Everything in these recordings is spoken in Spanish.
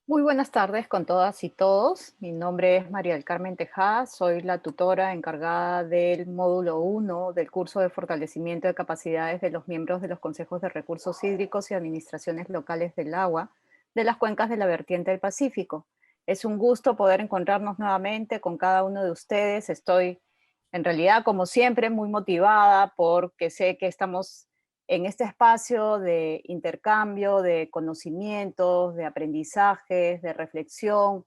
Muy buenas tardes con todas y todos. Mi nombre es María del Carmen Tejada, soy la tutora encargada del módulo 1 del curso de fortalecimiento de capacidades de los miembros de los consejos de recursos hídricos y administraciones locales del agua de las cuencas de la vertiente del Pacífico. Es un gusto poder encontrarnos nuevamente con cada uno de ustedes. Estoy en realidad, como siempre, muy motivada porque sé que estamos en este espacio de intercambio, de conocimientos, de aprendizajes, de reflexión,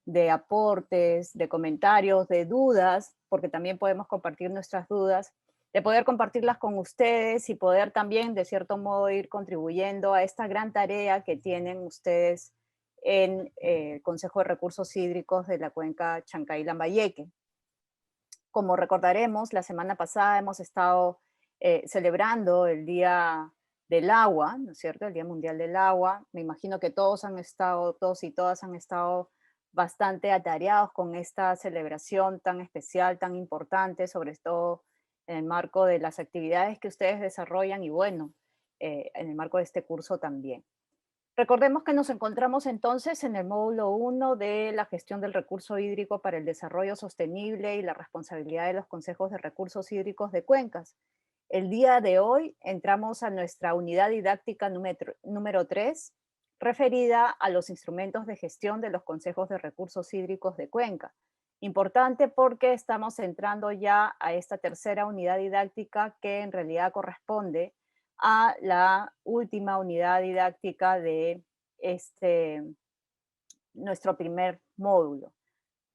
de aportes, de comentarios, de dudas, porque también podemos compartir nuestras dudas, de poder compartirlas con ustedes y poder también, de cierto modo, ir contribuyendo a esta gran tarea que tienen ustedes en el Consejo de Recursos Hídricos de la Cuenca Chancay-Lambayeque. Como recordaremos, la semana pasada hemos estado celebrando el Día del Agua, ¿no es cierto? El Día Mundial del Agua. Me imagino que todos y todas han estado bastante atareados con esta celebración tan especial, tan importante, sobre todo en el marco de las actividades que ustedes desarrollan y bueno, en el marco de este curso también. Recordemos que nos encontramos entonces en el módulo 1 de la gestión del recurso hídrico para el desarrollo sostenible y la responsabilidad de los consejos de recursos hídricos de cuencas. El día de hoy entramos a nuestra unidad didáctica número 3, referida a los instrumentos de gestión de los consejos de recursos hídricos de cuenca. Importante porque estamos entrando ya a esta tercera unidad didáctica que en realidad corresponde a la última unidad didáctica de nuestro primer módulo.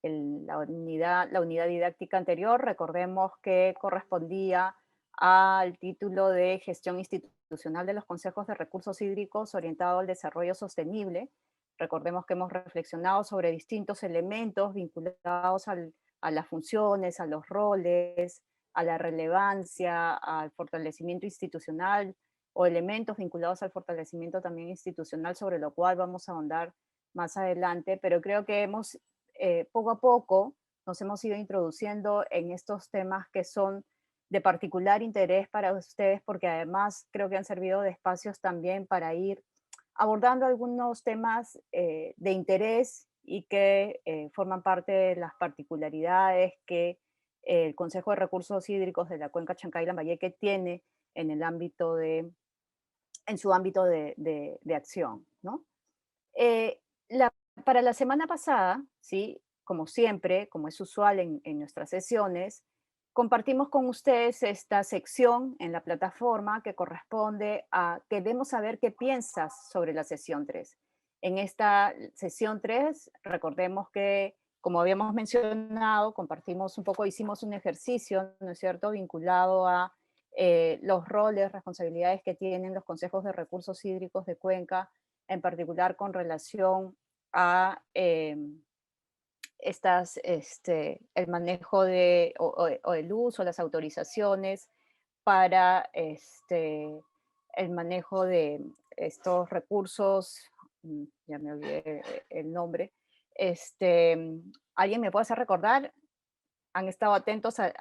La unidad didáctica anterior, recordemos que correspondía al título de Gestión Institucional de los Consejos de Recursos Hídricos orientado al desarrollo sostenible. Recordemos que hemos reflexionado sobre distintos elementos vinculados a las funciones, a los roles, a la relevancia, al fortalecimiento institucional o elementos vinculados al fortalecimiento también institucional, sobre lo cual vamos a ahondar más adelante, pero creo que poco a poco nos hemos ido introduciendo en estos temas que son de particular interés para ustedes, porque además creo que han servido de espacios también para ir abordando algunos temas de interés y que forman parte de las particularidades que el Consejo de Recursos Hídricos de la Cuenca Chancay-Lambayeque tiene en en su ámbito de acción, ¿no? Eh, la- para la semana pasada, ¿sí? Como siempre, como es usual en nuestras sesiones, compartimos con ustedes esta sección en la plataforma que corresponde a queremos saber qué piensas sobre la sesión 3. En esta sesión 3, recordemos que, como habíamos mencionado, compartimos un poco, hicimos un ejercicio, ¿no es cierto?, vinculado a los roles, responsabilidades que tienen los consejos de recursos hídricos de Cuenca, en particular con relación a el manejo o el uso, las autorizaciones para el manejo de estos recursos, ya me olvidé el nombre. ¿Alguien me puede hacer recordar? ¿Han estado atentos a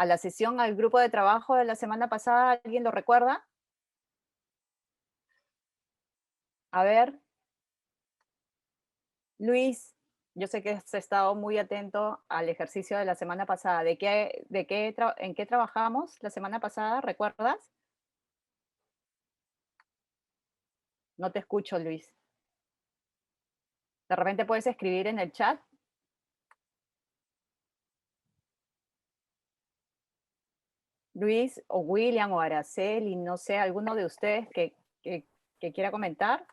la sesión, al grupo de trabajo de la semana pasada? ¿Alguien lo recuerda? A ver. Luis, yo sé que has estado muy atento al ejercicio de la semana pasada. ¿En qué trabajamos la semana pasada? ¿Recuerdas? No te escucho, Luis. De repente puedes escribir en el chat. Luis o William o Araceli, no sé, alguno de ustedes que quiera comentar.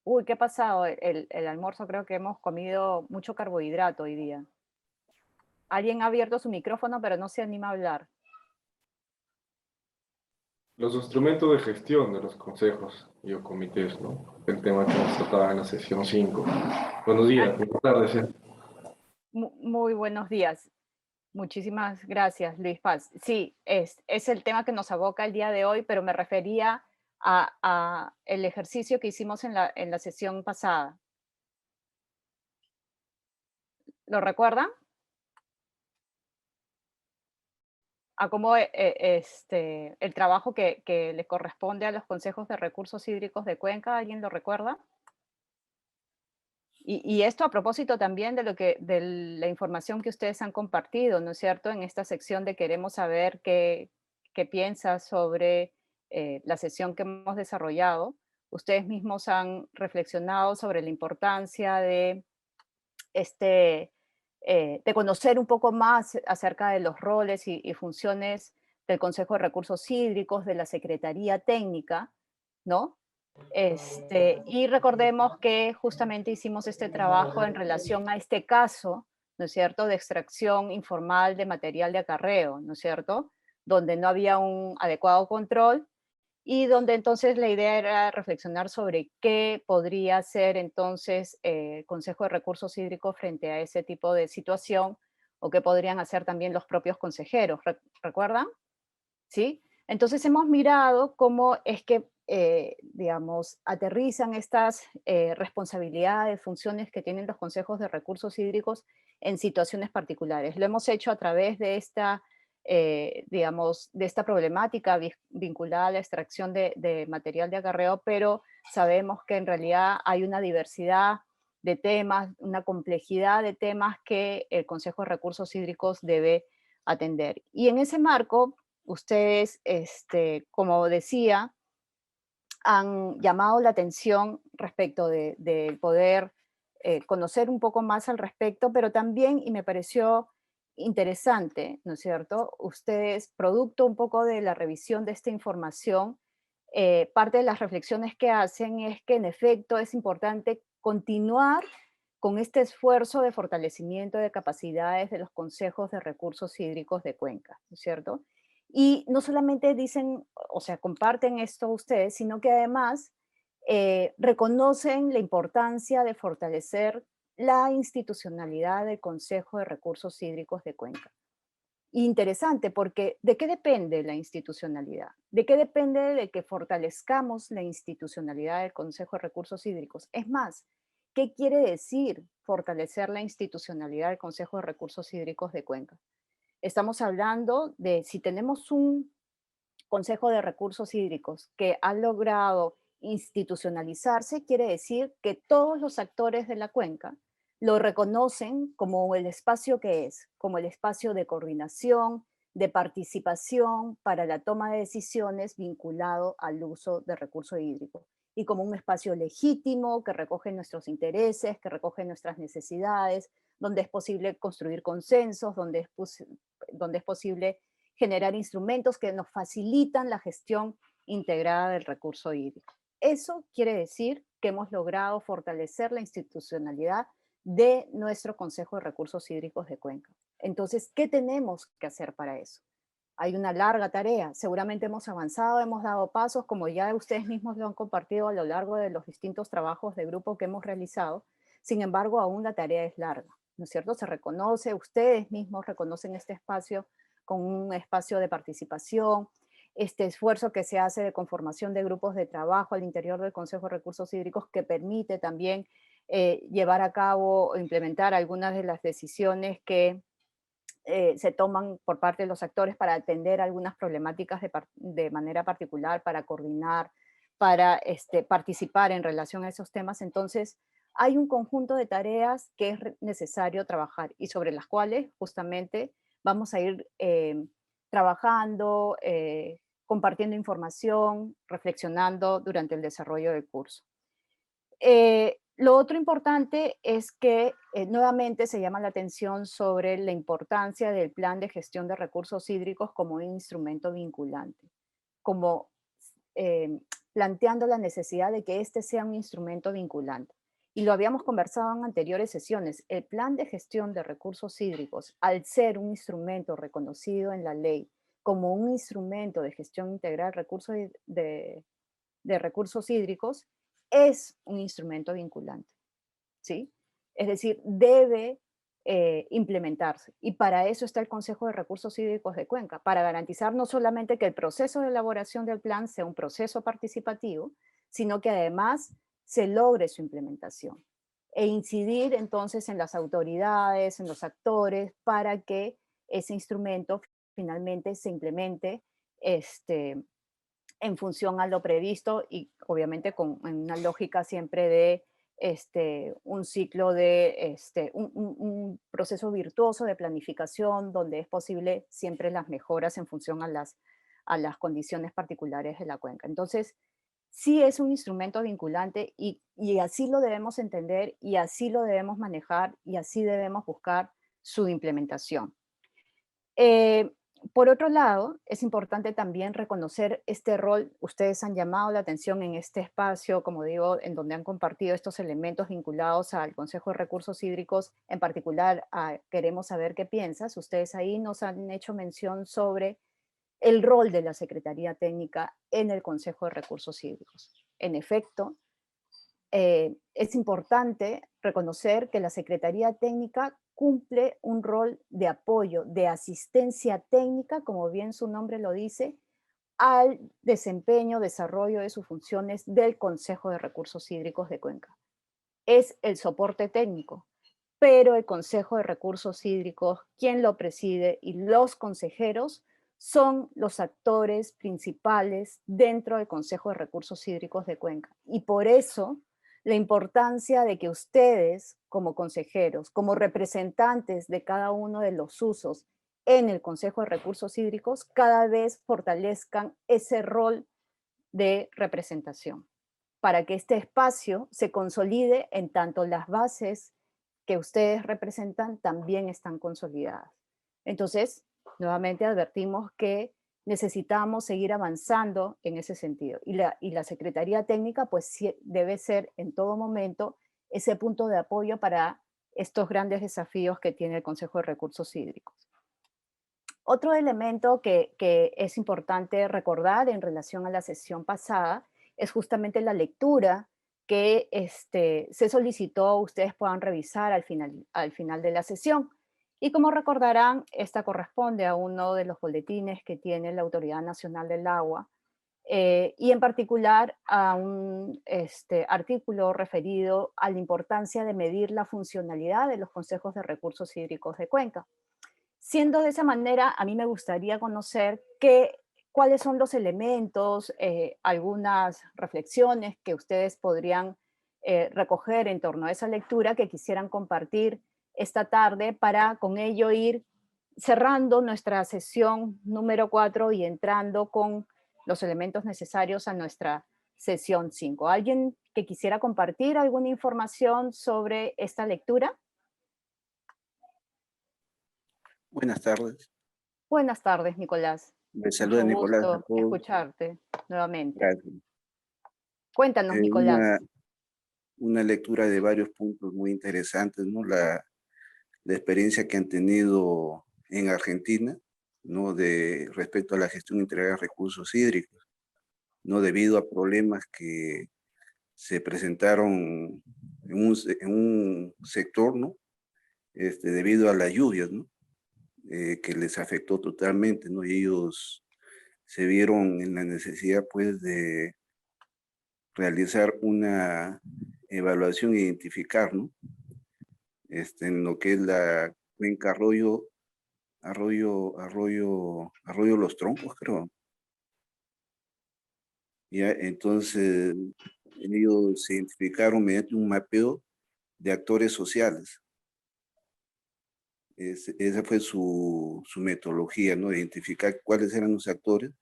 Uy, ¿qué ha pasado? El almuerzo, creo que hemos comido mucho carbohidrato hoy día. Alguien ha abierto su micrófono, pero no se anima a hablar. Los instrumentos de gestión de los consejos y o comités, ¿no? El tema que nos trataba en la sesión 5. Buenos Ah, días, buenas tardes. muy buenos días. Muchísimas gracias, Luis Paz. Sí, es el tema que nos aboca el día de hoy, pero me refería a el ejercicio que hicimos en la sesión pasada. ¿Lo recuerdan? a cómo el trabajo que le corresponde a los consejos de recursos hídricos de Cuenca, ¿alguien lo recuerda? Y esto a propósito también de la información que ustedes han compartido, ¿no es cierto? En esta sección de queremos saber qué piensas sobre la sesión que hemos desarrollado. Ustedes mismos han reflexionado sobre la importancia este, de conocer un poco más acerca de los roles y funciones del Consejo de Recursos Hídricos, de la Secretaría Técnica, ¿no? Y recordemos que justamente hicimos este trabajo en relación a este caso, ¿no es cierto?, de extracción informal de material de acarreo, ¿no es cierto?, donde no había un adecuado control y donde entonces la idea era reflexionar sobre qué podría hacer entonces el Consejo de Recursos Hídricos frente a ese tipo de situación o qué podrían hacer también los propios consejeros. ¿Recuerdan? ¿Sí? Entonces hemos mirado cómo es que, digamos, aterrizan estas responsabilidades, funciones que tienen los consejos de recursos hídricos en situaciones particulares. Lo hemos hecho a través de esta, digamos, de esta problemática vinculada a la extracción de material de acarreo, pero sabemos que en realidad hay una diversidad de temas, una complejidad de temas que el Consejo de Recursos Hídricos debe atender. Y en ese marco, ustedes, como decía, han llamado la atención respecto de poder conocer un poco más al respecto, pero también, y me pareció interesante, ¿no es cierto? Ustedes, producto un poco de la revisión de esta información, parte de las reflexiones que hacen es que en efecto es importante continuar con este esfuerzo de fortalecimiento de capacidades de los consejos de recursos hídricos de Cuenca, ¿no es cierto? Y no solamente dicen, o sea, comparten esto ustedes, sino que además reconocen la importancia de fortalecer la institucionalidad del Consejo de Recursos Hídricos de Cuenca. Interesante, porque ¿de qué depende la institucionalidad? ¿De qué depende de que fortalezcamos la institucionalidad del Consejo de Recursos Hídricos? Es más, ¿qué quiere decir fortalecer la institucionalidad del Consejo de Recursos Hídricos de Cuenca? Estamos hablando de si tenemos un Consejo de Recursos Hídricos que ha logrado institucionalizarse, quiere decir que todos los actores de la cuenca lo reconocen como el espacio que es, como el espacio de coordinación, de participación para la toma de decisiones vinculado al uso de recursos hídricos y como un espacio legítimo que recoge nuestros intereses, que recoge nuestras necesidades, donde es posible construir consensos, donde es posible generar instrumentos que nos facilitan la gestión integrada del recurso hídrico. Eso quiere decir que hemos logrado fortalecer la institucionalidad de nuestro Consejo de Recursos Hídricos de Cuenca. Entonces, ¿qué tenemos que hacer para eso? Hay una larga tarea, seguramente hemos avanzado, hemos dado pasos, como ya ustedes mismos lo han compartido a lo largo de los distintos trabajos de grupo que hemos realizado, sin embargo, aún la tarea es larga, ¿no es cierto? Se reconoce, ustedes mismos reconocen este espacio con un espacio de participación, este esfuerzo que se hace de conformación de grupos de trabajo al interior del Consejo de Recursos Hídricos que permite también llevar a cabo o implementar algunas de las decisiones que se toman por parte de los actores para atender algunas problemáticas de manera particular, para coordinar, para participar en relación a esos temas. Entonces, hay un conjunto de tareas que es necesario trabajar y sobre las cuales justamente vamos a ir trabajando, compartiendo información, reflexionando durante el desarrollo del curso. Lo otro importante es que nuevamente se llama la atención sobre la importancia del plan de gestión de recursos hídricos como un instrumento vinculante, como eh, planteando la necesidad de que este sea un instrumento vinculante. Y lo habíamos conversado en anteriores sesiones. El plan de gestión de recursos hídricos, al ser un instrumento reconocido en la ley como un instrumento de gestión integral de recursos hídricos, es un instrumento vinculante, ¿sí? Es decir, debe implementarse. Y para eso está el Consejo de Recursos Hídricos de Cuenca, para garantizar no solamente que el proceso de elaboración del plan sea un proceso participativo, sino que además se logre su implementación e incidir entonces en las autoridades, en los actores, para que ese instrumento finalmente se implemente en función a lo previsto y obviamente con en una lógica siempre de un ciclo de un proceso virtuoso de planificación donde es posible siempre las mejoras en función a las condiciones particulares de la cuenca. Entonces, sí es un instrumento vinculante y así lo debemos entender y así lo debemos manejar y así debemos buscar su implementación. Eh, por otro lado, es importante también reconocer este rol. Ustedes han llamado la atención en este espacio, como digo, en donde han compartido estos elementos vinculados al Consejo de Recursos Hídricos, en particular a Queremos saber qué piensas. Ustedes ahí nos han hecho mención sobre el rol de la Secretaría Técnica en el Consejo de Recursos Hídricos. En efecto, es importante reconocer que la Secretaría Técnica cumple un rol de apoyo, de asistencia técnica, como bien su nombre lo dice, al desempeño, desarrollo de sus funciones del Consejo de Recursos Hídricos de Cuenca. Es el soporte técnico, pero el Consejo de Recursos Hídricos, quien lo preside y los consejeros son los actores principales dentro del Consejo de Recursos Hídricos de Cuenca. Y por eso la importancia de que ustedes, como consejeros, como representantes de cada uno de los usos en el Consejo de Recursos Hídricos, cada vez fortalezcan ese rol de representación para que este espacio se consolide en tanto las bases que ustedes representan también están consolidadas. Entonces, nuevamente advertimos que necesitamos seguir avanzando en ese sentido. Y la Secretaría Técnica, pues sí, debe ser en todo momento ese punto de apoyo para estos grandes desafíos que tiene el Consejo de Recursos Hídricos. Otro elemento que es importante recordar en relación a la sesión pasada es justamente la lectura que se solicitó, ustedes puedan revisar al final de la sesión. Y como recordarán, esta corresponde a uno de los boletines que tiene la Autoridad Nacional del Agua, y en particular a un artículo referido a la importancia de medir la funcionalidad de los consejos de recursos hídricos de Cuenca. Siendo de esa manera, a mí me gustaría conocer cuáles son los elementos, algunas reflexiones que ustedes podrían recoger en torno a esa lectura que quisieran compartir esta tarde para con ello ir cerrando nuestra sesión número 4 y entrando con los elementos necesarios a nuestra sesión 5. ¿Alguien que quisiera compartir alguna información sobre esta lectura? Buenas tardes. Buenas tardes, Nicolás. Me saluda Mucho Nicolás a gusto todos. escucharte nuevamente. Gracias. Cuéntanos, Eh, Nicolás. una, una lectura de varios puntos muy interesantes, ¿no? La experiencia que han tenido en Argentina, ¿no? Respecto a la gestión integral de recursos hídricos, ¿no? Debido a problemas que se presentaron en un sector, ¿no? Debido a las lluvias, ¿no? Que les afectó totalmente, ¿no? Y ellos se vieron en la necesidad, pues, de realizar una evaluación e identificar, ¿no? En lo que es la cuenca Arroyo Los Troncos, creo. Ya, entonces, ellos se identificaron mediante un mapeo de actores sociales. Esa fue su metodología, ¿no? Identificar cuáles eran los actores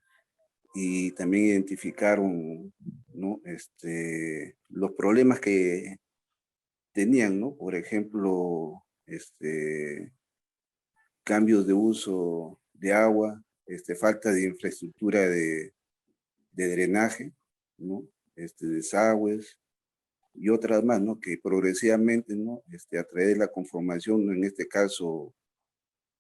y también identificaron, ¿no? Los problemas que tenían, ¿no? Por ejemplo, cambios de uso de agua, falta de infraestructura de drenaje, ¿no? Desagües y otras más, ¿no? Que progresivamente, ¿no? A través de la conformación, ¿no? En este caso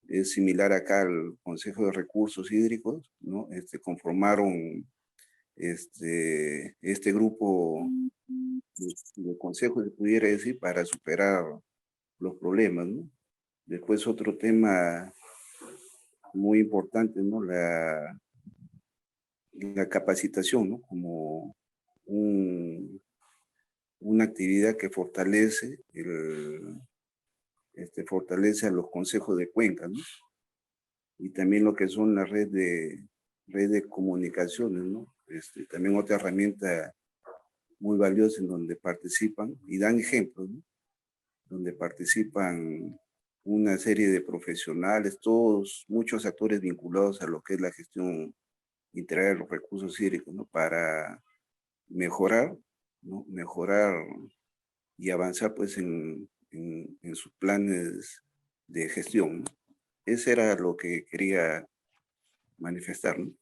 es similar acá al Consejo de Recursos Hídricos, ¿no? Conformaron este grupo de consejos, se pudiera decir, para superar los problemas, ¿no? Después otro tema muy importante, ¿no? La capacitación, ¿no? Como una actividad que fortalece, fortalece a los consejos de cuenca, ¿no? y también lo que son la red de comunicaciones, ¿no? También otra herramienta muy valiosa en donde participan y dan ejemplos, ¿no? Donde participan una serie de profesionales, todos, muchos actores vinculados a lo que es la gestión integral de los recursos hídricos, ¿no? Para mejorar, ¿no? Mejorar y avanzar pues en sus planes de gestión, ¿no? Ese era lo que quería manifestar, ¿no?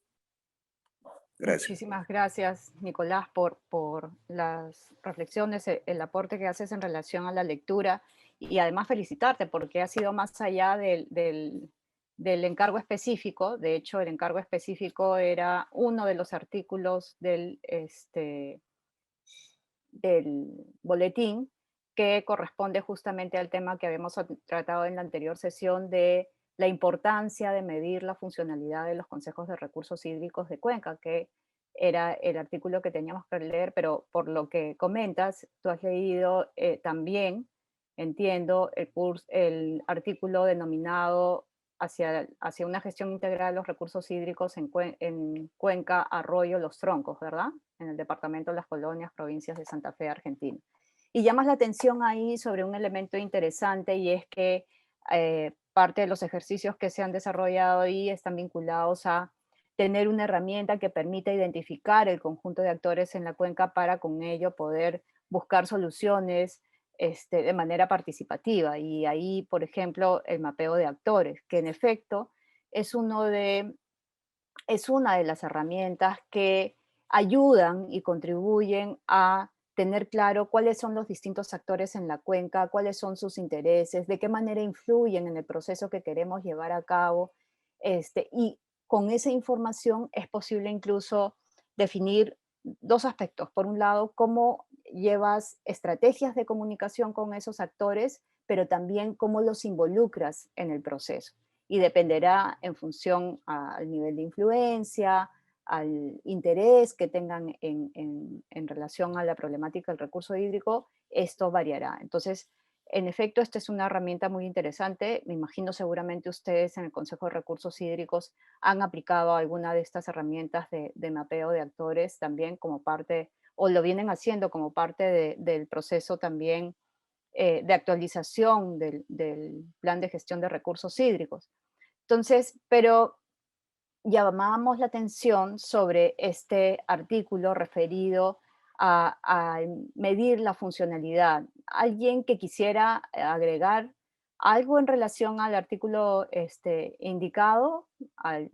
Gracias. Muchísimas gracias, Nicolás, por las reflexiones, el aporte que haces en relación a la lectura y además felicitarte porque ha sido más allá del encargo específico. De hecho, el encargo específico era uno de los artículos del boletín que corresponde justamente al tema que habíamos tratado en la anterior sesión de la importancia de medir la funcionalidad de los consejos de recursos hídricos de Cuenca, que era el artículo que teníamos que leer, pero por lo que comentas, tú has leído también, entiendo, el artículo denominado hacia una gestión integral de los recursos hídricos en Cuenca, Arroyo, Los Troncos, ¿verdad? En el departamento de Las Colonias, provincias de Santa Fe, Argentina. Y llamas la atención ahí sobre un elemento interesante y es que parte de los ejercicios que se han desarrollado ahí están vinculados a tener una herramienta que permita identificar el conjunto de actores en la cuenca para con ello poder buscar soluciones de manera participativa. Y ahí, por ejemplo, el mapeo de actores, que en efecto es, es una de las herramientas que ayudan y contribuyen a tener claro cuáles son los distintos actores en la cuenca, cuáles son sus intereses, de qué manera influyen en el proceso que queremos llevar a cabo. Y con esa información es posible incluso definir dos aspectos. Por un lado, cómo llevas estrategias de comunicación con esos actores, pero también cómo los involucras en el proceso. Y dependerá en función al nivel de influencia, al interés que tengan en relación a la problemática del recurso hídrico, esto variará. Entonces, en efecto, esta es una herramienta muy interesante. Me imagino seguramente ustedes en el Consejo de Recursos Hídricos han aplicado alguna de estas herramientas de mapeo de actores también como parte, o lo vienen haciendo como parte del proceso también de actualización del plan de gestión de recursos hídricos. Entonces, pero llamábamos la atención sobre este artículo referido a medir la funcionalidad. ¿Alguien que quisiera agregar algo en relación al artículo indicado?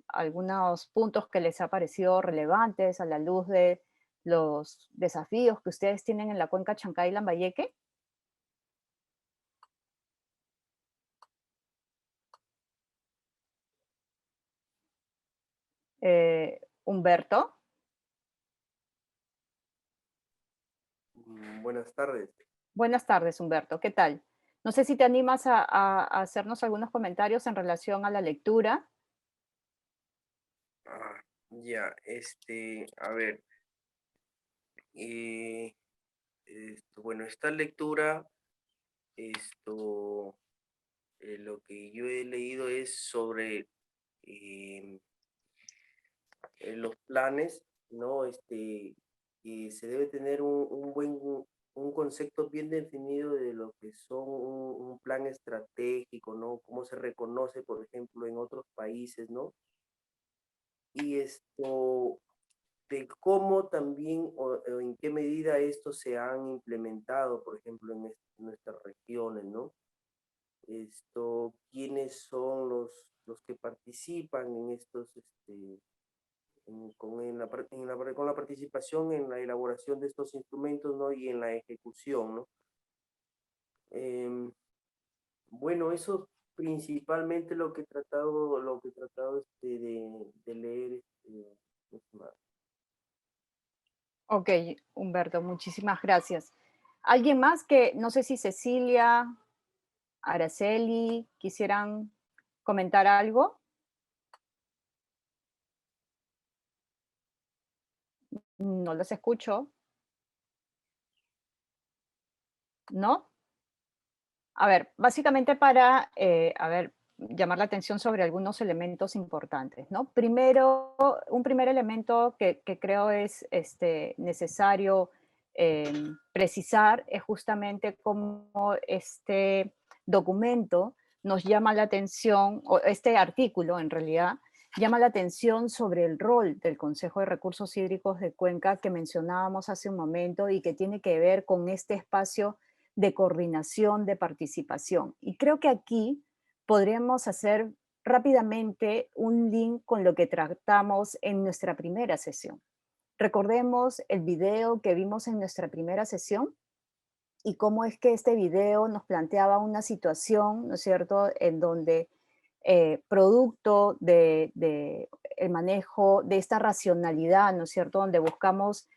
¿Algunos puntos que les ha parecido relevantes a la luz de los desafíos que ustedes tienen en la cuenca Chancay-Lambayeque? Humberto. Buenas tardes. Buenas tardes, Humberto. ¿Qué tal? No sé si te animas a hacernos algunos comentarios en relación a la lectura. Ya, a ver, bueno, esta lectura, esto, lo que yo he leído es sobre los planes, ¿no? Y se debe tener un concepto bien definido de lo que son un plan estratégico, ¿no? Cómo se reconoce, por ejemplo, en otros países, ¿no? Y de cómo también o en qué medida estos se han implementado, por ejemplo, en nuestras regiones, ¿no? ¿Quiénes son los que participan en estos, con la participación en la elaboración de estos instrumentos, ¿no? Y en la ejecución, ¿no? Bueno, eso principalmente lo que he tratado de leer, estimado. Ok, Humberto, muchísimas gracias. ¿Alguien más que, no sé si Cecilia, Araceli, quisieran comentar algo? No los escucho. ¿No? A ver, básicamente para, a ver, llamar la atención sobre algunos elementos importantes, ¿no? Primero, un primer elemento que creo es necesario precisar es justamente cómo este documento nos llama la atención, o este artículo en realidad, llama la atención sobre el rol del Consejo de Recursos Hídricos de Cuenca que mencionábamos hace un momento y que tiene que ver con este espacio de coordinación, de participación. Y creo que aquí podríamos hacer rápidamente un link con lo que tratamos en nuestra primera sesión. Recordemos el video que vimos en nuestra primera sesión y cómo es que este video nos planteaba una situación, ¿no es cierto?, en donde producto de el manejo de esta racionalidad, ¿no es cierto?, donde buscamos,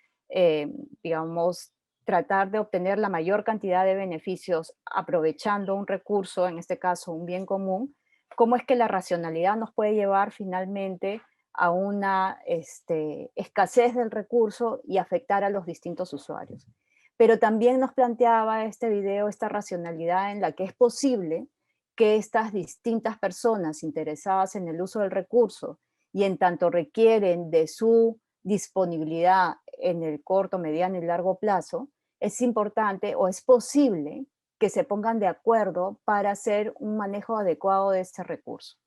digamos, tratar de obtener la mayor cantidad de beneficios aprovechando un recurso, en este caso un bien común, cómo es que la racionalidad nos puede llevar finalmente a una escasez del recurso y afectar a los distintos usuarios. Pero también nos planteaba este video esta racionalidad en la que es posible que estas distintas personas interesadas en el uso del recurso y en tanto requieren de su disponibilidad en el corto, mediano y largo plazo, es importante o es posible que se pongan de acuerdo para hacer un manejo adecuado de este recurso.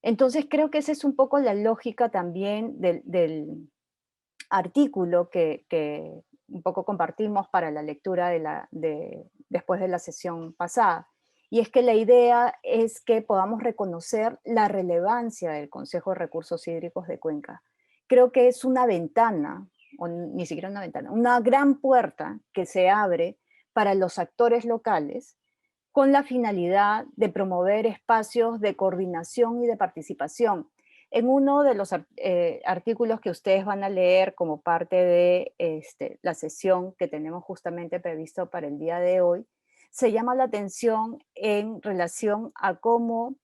Entonces creo que esa es un poco la lógica también del artículo que un poco compartimos para la lectura después de la sesión pasada. Y es que la idea es que podamos reconocer la relevancia del Consejo de Recursos Hídricos de Cuenca. Creo que es una ventana, o ni siquiera una ventana, una gran puerta que se abre para los actores locales con la finalidad de promover espacios de coordinación y de participación. En uno de los artículos que ustedes van a leer como parte de la sesión que tenemos justamente previsto para el día de hoy, se llama la atención en relación a cómo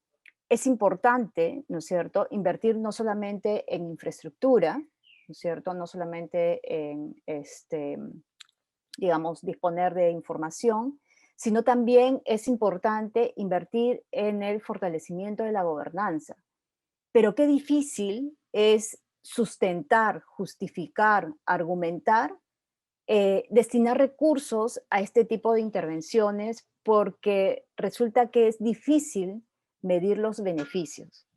es importante, ¿no es cierto?, invertir no solamente en infraestructura, ¿no es cierto?, no solamente en, digamos, disponer de información, sino también es importante invertir en el fortalecimiento de la gobernanza. Pero qué difícil es sustentar, justificar, argumentar, destinar recursos a este tipo de intervenciones porque resulta que es difícil medir los beneficios.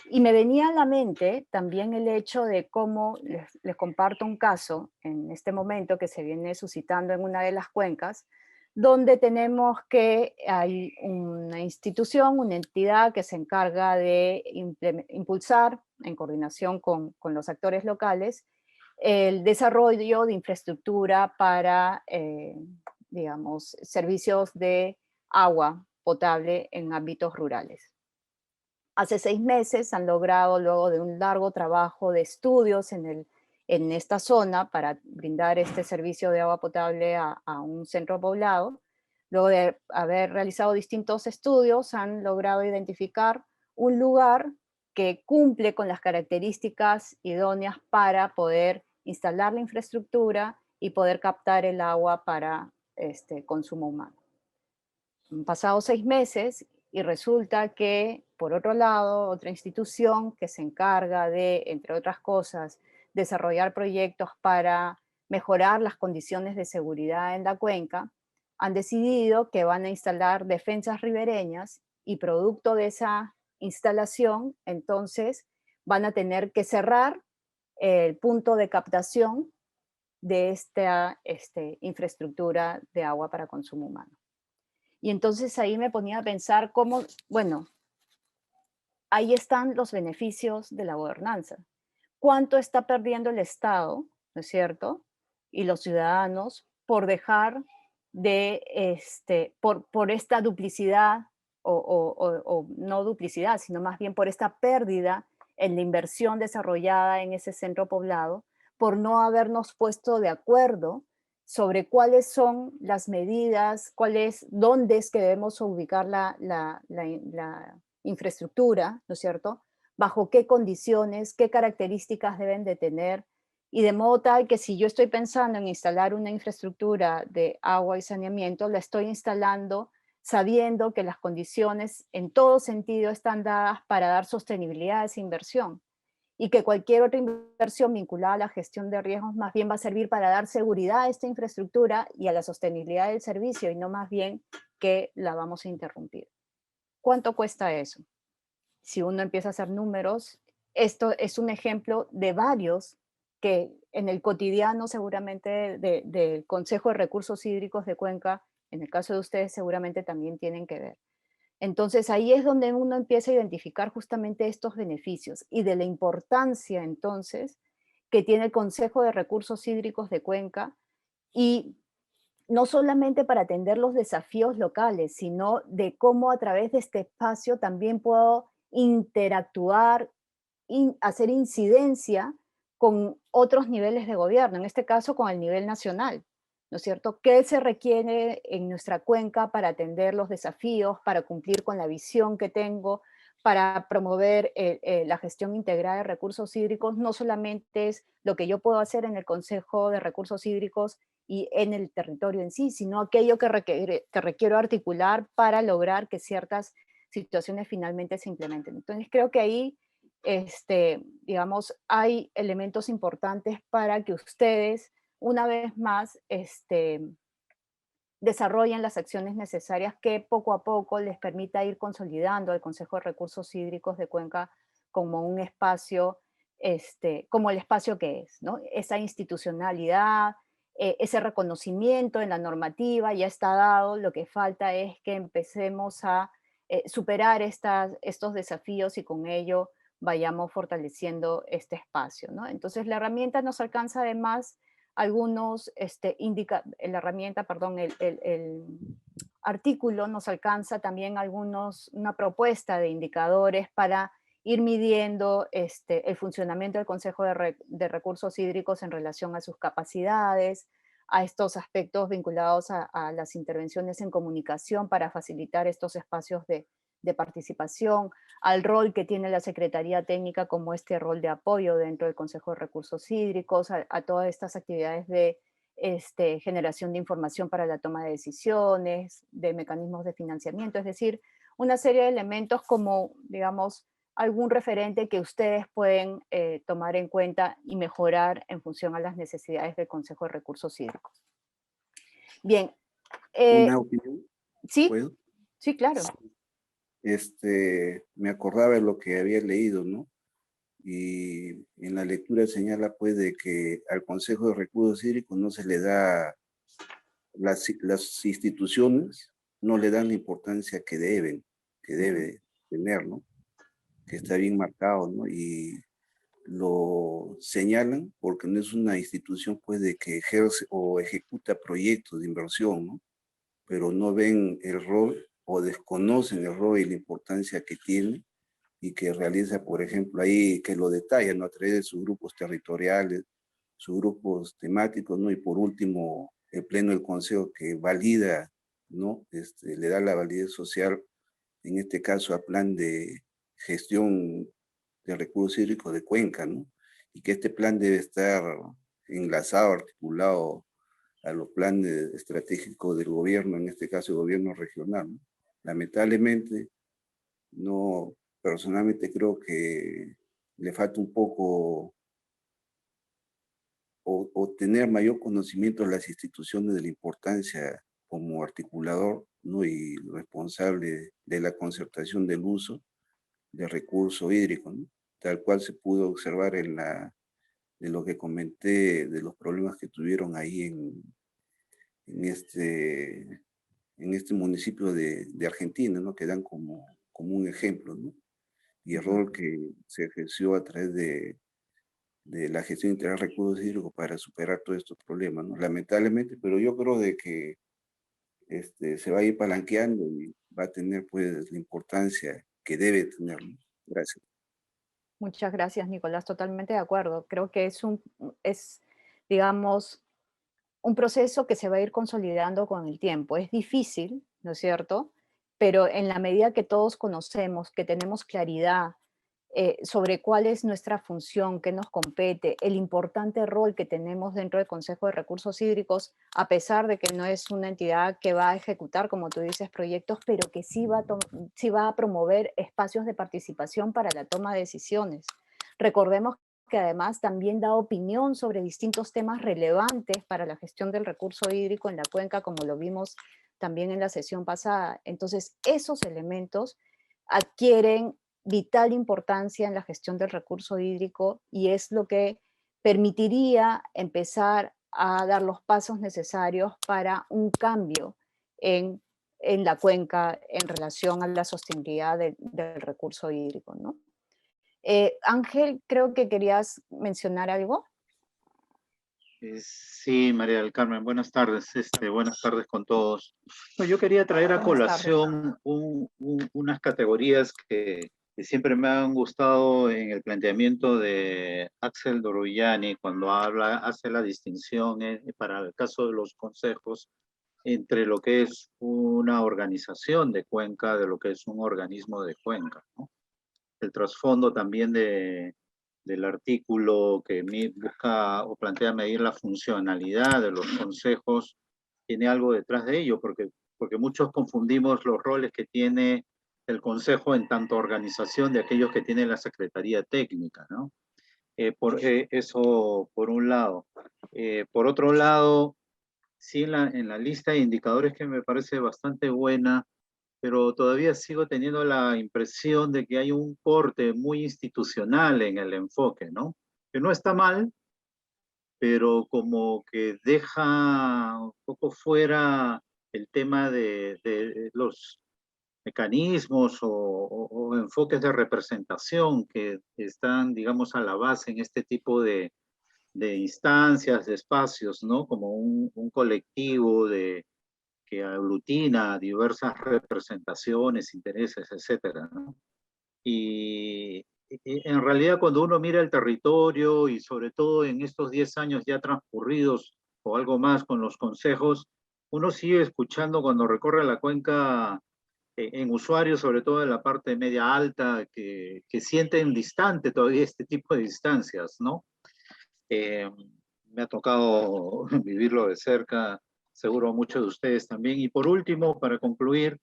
Y me venía a la mente también el hecho de cómo, les comparto un caso en este momento que se viene suscitando en una de las cuencas, donde tenemos que hay una institución, una entidad que se encarga de impulsar, en coordinación con los actores locales, el desarrollo de infraestructura para, digamos, servicios de agua potable en ámbitos rurales. Hace 6 meses han logrado, luego de un largo trabajo de estudios en esta zona para brindar este servicio de agua potable a un centro poblado, luego de haber realizado distintos estudios, han logrado identificar un lugar que cumple con las características idóneas para poder instalar la infraestructura y poder captar el agua para consumo humano. Han pasado 6 meses y resulta que, por otro lado, otra institución que se encarga de, entre otras cosas, desarrollar proyectos para mejorar las condiciones de seguridad en la cuenca, han decidido que van a instalar defensas ribereñas y producto de esa instalación, entonces van a tener que cerrar el punto de captación de esta infraestructura de agua para consumo humano. Y entonces ahí me ponía a pensar cómo, bueno, ahí están los beneficios de la gobernanza. ¿Cuánto está perdiendo el Estado, no es cierto? Y los ciudadanos por dejar de, por esta duplicidad, o no duplicidad, sino más bien por esta pérdida en la inversión desarrollada en ese centro poblado, por no habernos puesto de acuerdo sobre cuáles son las medidas, dónde es que debemos ubicar la infraestructura, ¿no es cierto? Bajo qué condiciones, qué características deben de tener, y de modo tal que si yo estoy pensando en instalar una infraestructura de agua y saneamiento, la estoy instalando sabiendo que las condiciones en todo sentido están dadas para dar sostenibilidad a esa inversión y que cualquier otra inversión vinculada a la gestión de riesgos más bien va a servir para dar seguridad a esta infraestructura y a la sostenibilidad del servicio y no más bien que la vamos a interrumpir. ¿Cuánto cuesta eso? Si uno empieza a hacer números, esto es un ejemplo de varios que en el cotidiano seguramente del Consejo de Recursos Hídricos de Cuenca, en el caso de ustedes seguramente también tienen que ver. Entonces ahí es donde uno empieza a identificar justamente estos beneficios y de la importancia entonces que tiene el Consejo de Recursos Hídricos de Cuenca y no solamente para atender los desafíos locales, sino de cómo a través de este espacio también puedo interactuar, hacer incidencia con otros niveles de gobierno, en este caso con el nivel nacional, ¿no es cierto? ¿Qué se requiere en nuestra cuenca para atender los desafíos, para cumplir con la visión que tengo, para promover la gestión integrada de recursos hídricos? No solamente es lo que yo puedo hacer en el Consejo de Recursos Hídricos y en el territorio en sí, sino aquello que requiero articular para lograr que ciertas situaciones finalmente se implementen. Entonces creo que ahí, digamos, hay elementos importantes para que ustedes, una vez más, desarrollen las acciones necesarias que poco a poco les permita ir consolidando al Consejo de Recursos Hídricos de Cuenca como un espacio, como el espacio que es, ¿no? Esa institucionalidad, ese reconocimiento en la normativa ya está dado, lo que falta es que empecemos a superar estos desafíos y con ello vayamos fortaleciendo este espacio, ¿no? Entonces la herramienta nos alcanza además algunos, la herramienta, perdón, el artículo nos alcanza también una propuesta de indicadores para ir midiendo el funcionamiento del Consejo de Recursos Hídricos en relación a sus capacidades, a estos aspectos vinculados a las intervenciones en comunicación para facilitar estos espacios de participación, al rol que tiene la Secretaría Técnica como este rol de apoyo dentro del Consejo de Recursos Hídricos, a todas estas actividades de generación de información para la toma de decisiones, de mecanismos de financiamiento, es decir, una serie de elementos como, digamos, algún referente que ustedes pueden tomar en cuenta y mejorar en función a las necesidades del Consejo de Recursos Hídricos. Bien. ¿Una opinión? Sí, ¿Puedo? sí, claro. Me acordaba de lo que había leído, ¿no? Y en la lectura señala pues de que al Consejo de Recursos Hídricos no se le da, las instituciones no le dan la importancia que debe tener, ¿no? Que está bien marcado, ¿no? Y lo señalan porque no es una institución pues de que ejerce o ejecuta proyectos de inversión, ¿no? Pero no ven el rol o desconocen el rol y la importancia que tiene y que realiza, por ejemplo, ahí que lo detalla, ¿no? A través de sus grupos territoriales, sus grupos temáticos, ¿no? Y por último, el Pleno del Consejo que valida, ¿no? Le da la validez social, en este caso, al plan de gestión de recursos hídricos de Cuenca, ¿no? Y que este plan debe estar enlazado, articulado a los planes estratégicos del gobierno, en este caso el gobierno regional, ¿no? Lamentablemente, no, personalmente creo que le falta un poco o tener mayor conocimiento de las instituciones de la importancia como articulador, ¿no? Y responsable de la concertación del uso del recurso hídrico, ¿no? Tal cual se pudo observar de lo que comenté, de los problemas que tuvieron ahí en este, en este municipio de Argentina, ¿no? Que dan como un ejemplo, ¿no? Y el rol que se ejerció a través de la gestión integral de recursos hídricos para superar todos estos problemas, ¿no? Lamentablemente, pero yo creo de que se va a ir palanqueando y va a tener pues la importancia que debe tener, ¿no? Gracias. Muchas gracias, Nicolás. Totalmente de acuerdo. Creo que es, digamos, un proceso que se va a ir consolidando con el tiempo. Es difícil, ¿no es cierto? Pero en la medida que todos conocemos, que tenemos claridad sobre cuál es nuestra función, qué nos compete, el importante rol que tenemos dentro del Consejo de Recursos Hídricos, a pesar de que no es una entidad que va a ejecutar, como tú dices, proyectos, pero que sí va a promover espacios de participación para la toma de decisiones. Recordemos que además también da opinión sobre distintos temas relevantes para la gestión del recurso hídrico en la cuenca, como lo vimos también en la sesión pasada. Entonces, esos elementos adquieren vital importancia en la gestión del recurso hídrico y es lo que permitiría empezar a dar los pasos necesarios para un cambio en, en la cuenca en relación a la sostenibilidad del recurso hídrico, ¿no? Ángel, creo que querías mencionar algo. Sí, María del Carmen, buenas tardes. Buenas tardes con todos. No, yo quería traer a colación unas categorías que siempre me han gustado en el planteamiento de Axel Doroyani cuando hace la distinción para el caso de los consejos entre lo que es una organización de cuenca de lo que es un organismo de cuenca, ¿no? El trasfondo también del artículo que busca o plantea medir la funcionalidad de los consejos tiene algo detrás de ello, porque muchos confundimos los roles que tiene el consejo en tanto organización de aquellos que tiene la Secretaría Técnica, ¿no? Eso por un lado. Por otro lado, sí, en la lista de indicadores que me parece bastante buena, pero todavía sigo teniendo la impresión de que hay un corte muy institucional en el enfoque, ¿no? Que no está mal, pero como que deja un poco fuera el tema de los mecanismos o enfoques de representación que están, digamos, a la base en este tipo de instancias, de espacios, ¿no? Como un colectivo que aglutina diversas representaciones, intereses, etcétera, ¿no? Y en realidad cuando uno mira el territorio y sobre todo en estos 10 años ya transcurridos o algo más con los consejos, uno sigue escuchando cuando recorre la cuenca en usuarios, sobre todo en la parte media alta, que sienten distante todavía este tipo de distancias, ¿no? Eh, Me ha tocado vivirlo de cerca, seguro a muchos de ustedes también. Y por último, para concluir,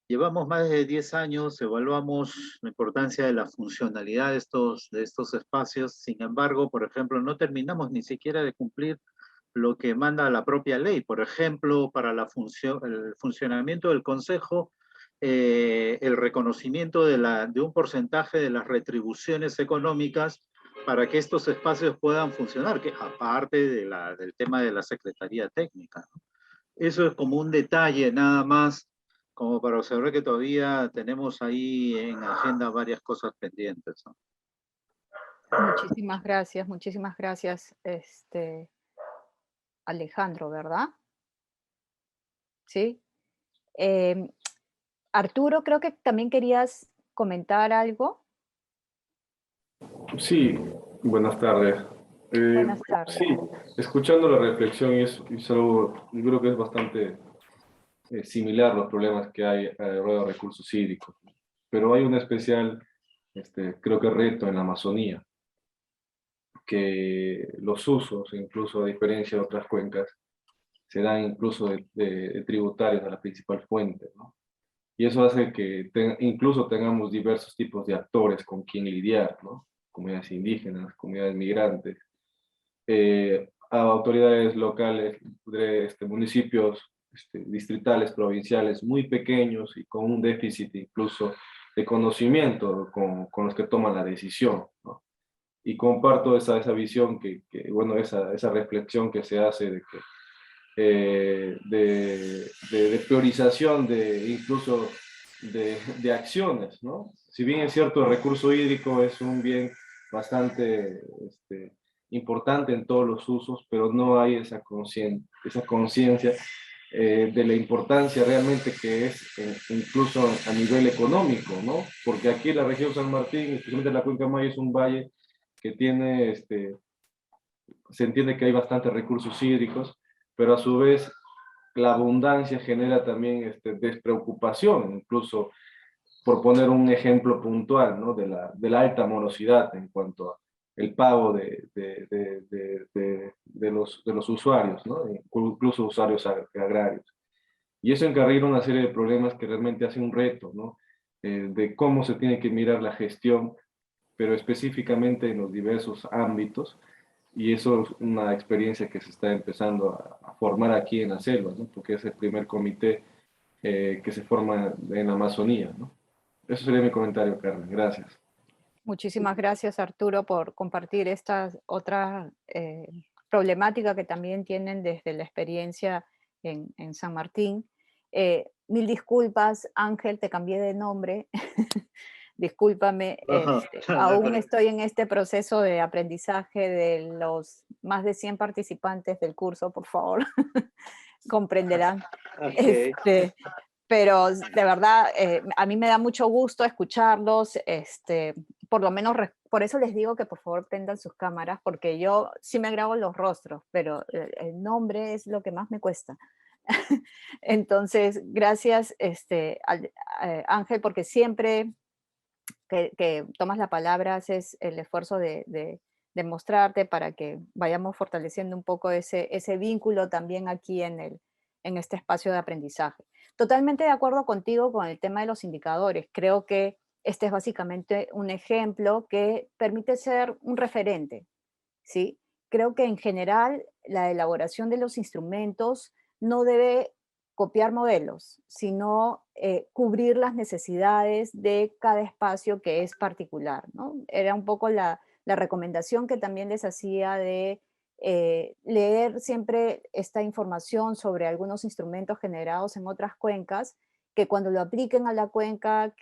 llevamos más de 10 años, evaluamos la importancia de la funcionalidad de estos espacios. Sin embargo, por ejemplo, no terminamos ni siquiera de cumplir lo que manda la propia ley. Por ejemplo, para el funcionamiento del Consejo, el reconocimiento de un porcentaje de las retribuciones económicas para que estos espacios puedan funcionar, que aparte del tema de la Secretaría Técnica, ¿no? Eso es como un detalle nada más, como para observar que todavía tenemos ahí en agenda varias cosas pendientes, ¿no? Muchísimas gracias, Alejandro, ¿verdad? Sí. Arturo, creo que también querías comentar algo. Sí, buenas tardes. Buenas tardes. Sí, escuchando la reflexión es algo, yo creo que es bastante similar los problemas que hay alrededor de recursos hídricos, pero hay un especial, creo que reto en la Amazonía, que los usos, incluso a diferencia de otras cuencas, se dan incluso de tributarios a la principal fuente, ¿no? Y eso hace que incluso tengamos diversos tipos de actores con quien lidiar, ¿no? Comunidades indígenas, comunidades migrantes, a autoridades locales, municipios distritales, provinciales, muy pequeños y con un déficit incluso de conocimiento con los que toman la decisión, ¿no? Y comparto esa visión bueno, esa reflexión que se hace de que de priorización incluso de acciones, ¿no? Si bien es cierto, el recurso hídrico es un bien bastante importante en todos los usos, pero no hay esa conciencia de la importancia realmente que es incluso a nivel económico, ¿no? Porque aquí la región San Martín, especialmente la Cuenca Maya, es un valle que tiene, se entiende que hay bastantes recursos hídricos, pero a su vez la abundancia genera también despreocupación, incluso por poner un ejemplo puntual, ¿no? De la alta morosidad en cuanto a el pago de los usuarios, ¿no? Incluso usuarios agrarios. Y eso encarrila una serie de problemas que realmente hace un reto, ¿no? De cómo se tiene que mirar la gestión, pero específicamente en los diversos ámbitos, y eso es una experiencia que se está empezando a formar aquí en la selva, ¿no? Porque es el primer comité que se forma en la Amazonía, ¿no? Eso sería mi comentario, Carmen. Gracias. Muchísimas gracias, Arturo, por compartir esta otra problemática que también tienen desde la experiencia en San Martín. Mil disculpas, Ángel, te cambié de nombre. Discúlpame, No hay aún problema. estoy en este proceso de aprendizaje de los más de 100 participantes del curso, por favor, comprenderán. Ok. Pero de verdad, a mí me da mucho gusto escucharlos, por lo menos por eso les digo que por favor prendan sus cámaras, porque yo sí me grabo los rostros, pero el nombre es lo que más me cuesta. Entonces, gracias, Ángel, porque siempre que tomas la palabra, haces el esfuerzo de mostrarte para que vayamos fortaleciendo un poco ese vínculo también aquí en este espacio de aprendizaje. Totalmente de acuerdo contigo con el tema de los indicadores. Creo que este es básicamente un ejemplo que permite ser un referente, ¿sí? Creo que en general la elaboración de los instrumentos no debe copiar modelos, sino cubrir las necesidades de cada espacio que es particular, ¿no? Era un poco la recomendación que también les hacía de leer siempre esta información sobre algunos instrumentos generados en otras cuencas, que cuando lo apliquen a la cuenca,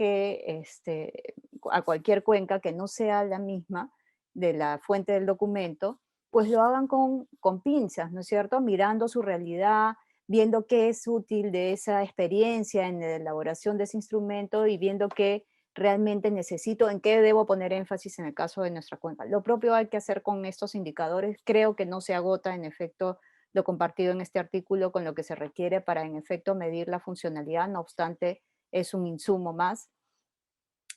a cualquier cuenca que no sea la misma de la fuente del documento, pues lo hagan con pinzas, ¿no es cierto? Mirando su realidad, viendo qué es útil de esa experiencia en la elaboración de ese instrumento y viendo qué realmente necesito, en qué debo poner énfasis en el caso de nuestra cuenca. Lo propio hay que hacer con estos indicadores. Creo que no se agota, en efecto, lo compartido en este artículo con lo que se requiere para, en efecto, medir la funcionalidad. No obstante, es un insumo más.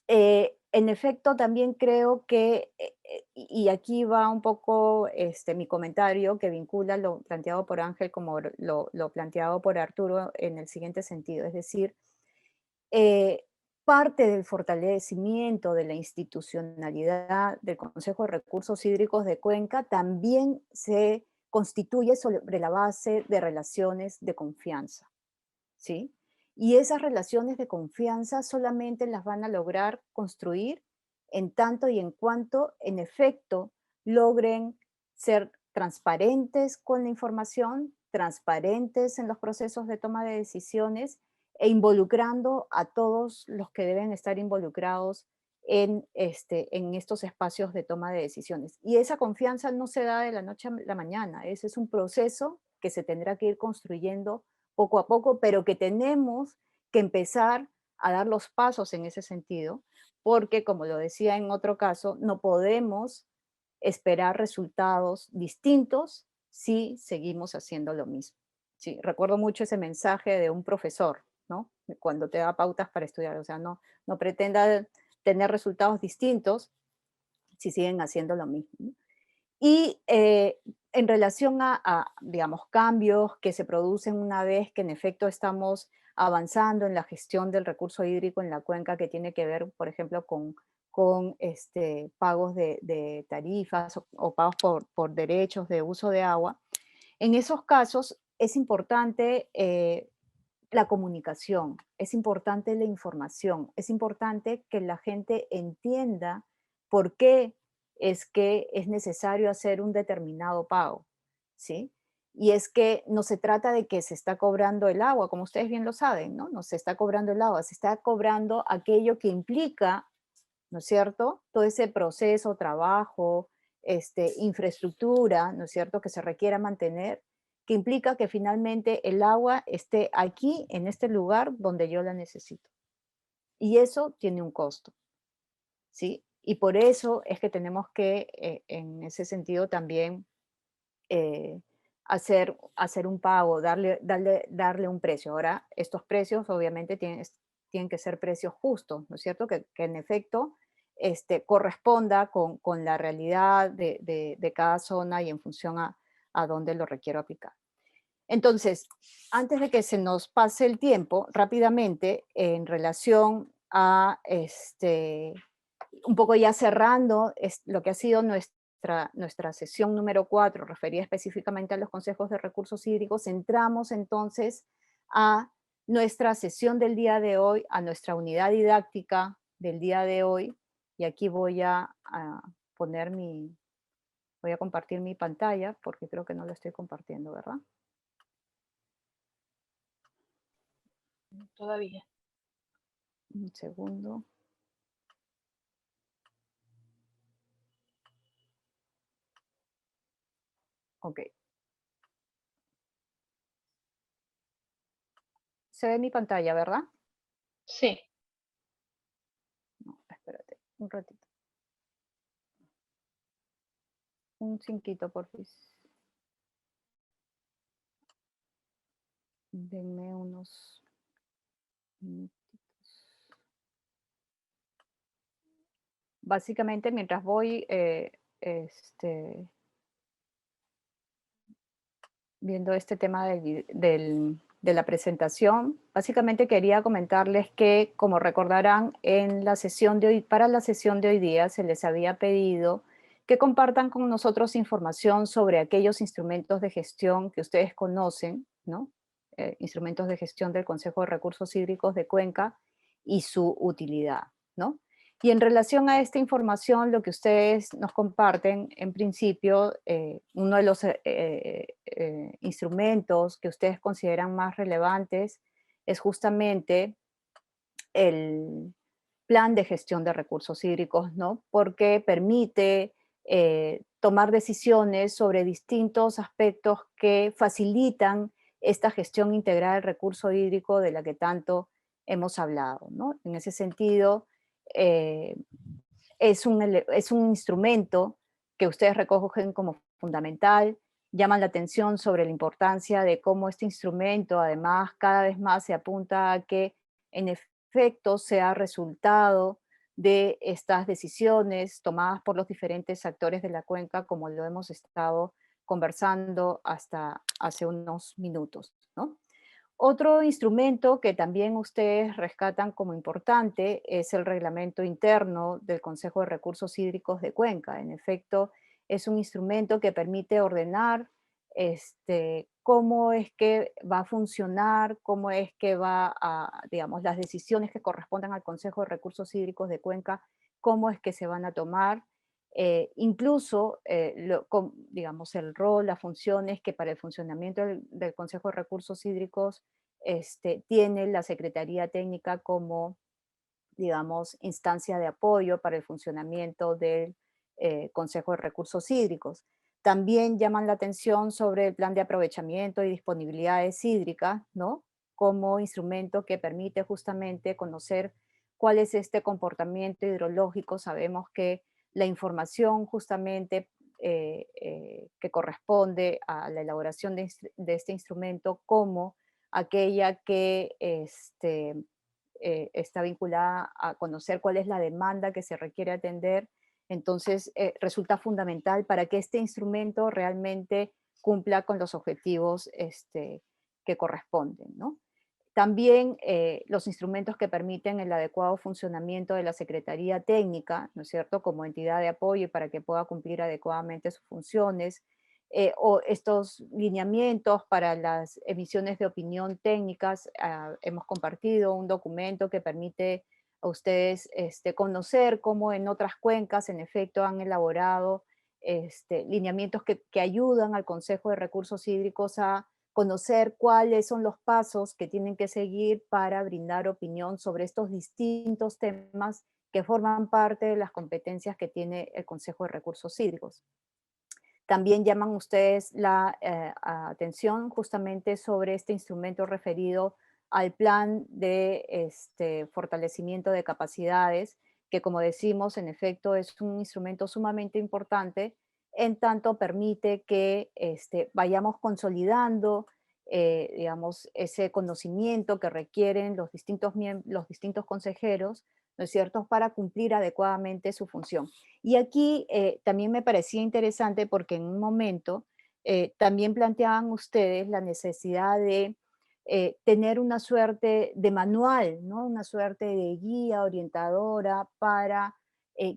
En efecto, también creo que, y aquí va un poco mi comentario que vincula lo planteado por Ángel como lo planteado por Arturo en el siguiente sentido, es decir, eh, parte del fortalecimiento de la institucionalidad del Consejo de Recursos Hídricos de Cuenca también se constituye sobre la base de relaciones de confianza, ¿sí? Y esas relaciones de confianza solamente las van a lograr construir en tanto y en cuanto, en efecto, logren ser transparentes con la información, transparentes en los procesos de toma de decisiones e involucrando a todos los que deben estar involucrados en estos espacios de toma de decisiones. Y esa confianza no se da de la noche a la mañana, ese es un proceso que se tendrá que ir construyendo poco a poco, pero que tenemos que empezar a dar los pasos en ese sentido, porque como lo decía en otro caso, no podemos esperar resultados distintos si seguimos haciendo lo mismo. Sí, recuerdo mucho ese mensaje de un profesor, ¿no? Cuando te da pautas para estudiar, o sea, no pretenda tener resultados distintos si siguen haciendo lo mismo, ¿no? Y en relación digamos, cambios que se producen una vez que en efecto estamos avanzando en la gestión del recurso hídrico en la cuenca, que tiene que ver, por ejemplo, con pagos de tarifas o pagos por derechos de uso de agua, en esos casos es importante la comunicación, es importante la información, es importante que la gente entienda por qué es que es necesario hacer un determinado pago, ¿sí? Y es que no se trata de que se está cobrando el agua, como ustedes bien lo saben, ¿no? No se está cobrando el agua, se está cobrando aquello que implica, ¿no es cierto? Todo ese proceso, trabajo, infraestructura, ¿no es cierto?, que se requiera mantener, que implica que finalmente el agua esté aquí, en este lugar donde yo la necesito. Y eso tiene un costo, ¿sí? Y por eso es que tenemos que, en ese sentido también, eh, hacer un pago, darle un precio. Ahora, estos precios obviamente tienen que ser precios justos, ¿no es cierto? Que en efecto corresponda con la realidad de cada zona y en función a dónde lo requiero aplicar. Entonces, antes de que se nos pase el tiempo, rápidamente, en relación a un poco ya cerrando lo que ha sido nuestra sesión número 4, referida específicamente a los consejos de recursos hídricos, entramos entonces a nuestra sesión del día de hoy, a nuestra unidad didáctica del día de hoy, y aquí voy a voy a compartir mi pantalla, porque creo que no la estoy compartiendo, ¿verdad? Todavía. Un segundo. Ok. Se ve mi pantalla, ¿verdad? Sí. No, espérate, un ratito. Un cinquito, por favor. Denme unos minutitos. Básicamente, mientras voy viendo este tema de la presentación, básicamente quería comentarles que, como recordarán, en la sesión de hoy, para la sesión de hoy día se les había pedido que compartan con nosotros información sobre aquellos instrumentos de gestión que ustedes conocen, ¿no? Instrumentos de gestión del Consejo de Recursos Hídricos de Cuenca y su utilidad, ¿no? Y en relación a esta información, lo que ustedes nos comparten, en principio, uno de los instrumentos que ustedes consideran más relevantes es justamente el plan de gestión de recursos hídricos, ¿no? Porque permite tomar decisiones sobre distintos aspectos que facilitan esta gestión integral del recurso hídrico de la que tanto hemos hablado, ¿no? En ese sentido, eh, es un instrumento que ustedes recogen como fundamental, llaman la atención sobre la importancia de cómo este instrumento, además, cada vez más se apunta a que en efecto sea resultado de estas decisiones tomadas por los diferentes actores de la cuenca, como lo hemos estado conversando hasta hace unos minutos, ¿no? Otro instrumento que también ustedes rescatan como importante es el reglamento interno del Consejo de Recursos Hídricos de Cuenca. En efecto, es un instrumento que permite ordenar cómo es que va a funcionar, cómo es que va a, digamos, las decisiones que correspondan al Consejo de Recursos Hídricos de Cuenca, cómo es que se van a tomar, incluso, digamos, el rol, las funciones que para el funcionamiento del Consejo de Recursos Hídricos tiene la Secretaría Técnica como, digamos, instancia de apoyo para el funcionamiento del Consejo de Recursos Hídricos. También llaman la atención sobre el plan de aprovechamiento y disponibilidades hídricas, ¿no? Como instrumento que permite justamente conocer cuál es este comportamiento hidrológico. Sabemos que la información justamente que corresponde a la elaboración de este instrumento como aquella que está vinculada a conocer cuál es la demanda que se requiere atender. Entonces, resulta fundamental para que este instrumento realmente cumpla con los objetivos que corresponden, ¿no? También los instrumentos que permiten el adecuado funcionamiento de la Secretaría Técnica, ¿no es cierto?, como entidad de apoyo para que pueda cumplir adecuadamente sus funciones, o estos lineamientos para las emisiones de opinión técnicas. Hemos compartido un documento que permite a ustedes conocer cómo en otras cuencas, en efecto, han elaborado lineamientos que ayudan al Consejo de Recursos Hídricos a conocer cuáles son los pasos que tienen que seguir para brindar opinión sobre estos distintos temas que forman parte de las competencias que tiene el Consejo de Recursos Hídricos. También llaman ustedes la atención justamente sobre este instrumento referido al plan de fortalecimiento de capacidades, que como decimos, en efecto, es un instrumento sumamente importante, en tanto permite que vayamos consolidando digamos, ese conocimiento que requieren los distintos consejeros, ¿no es cierto?, para cumplir adecuadamente su función. Y aquí también me parecía interesante porque en un momento también planteaban ustedes la necesidad de tener una suerte de manual, ¿no? Una suerte de guía orientadora para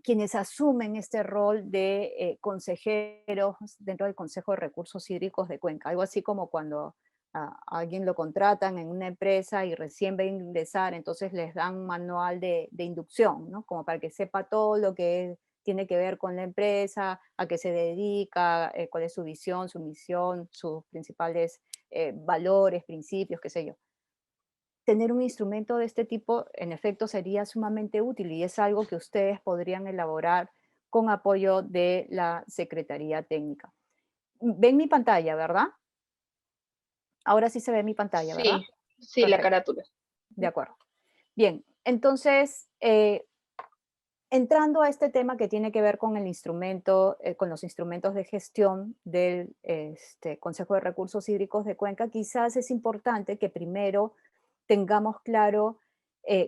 quienes asumen este rol de consejeros dentro del Consejo de Recursos Hídricos de Cuenca. Algo así como cuando a alguien lo contratan en una empresa y recién va a ingresar, entonces les dan un manual de inducción, ¿no? Como para que sepa todo lo que tiene que ver con la empresa, a qué se dedica, cuál es su visión, su misión, sus principales valores, principios, qué sé yo. Tener un instrumento de este tipo, en efecto, sería sumamente útil y es algo que ustedes podrían elaborar con apoyo de la Secretaría Técnica. Ven mi pantalla, ¿verdad? Ahora sí se ve mi pantalla, ¿verdad? Sí, sí, la Perfecto, carátula. de acuerdo. Bien, entonces, entrando a este tema que tiene que ver con el instrumento, con los instrumentos de gestión del Consejo de Recursos Hídricos de Cuenca, quizás es importante que primero tengamos claro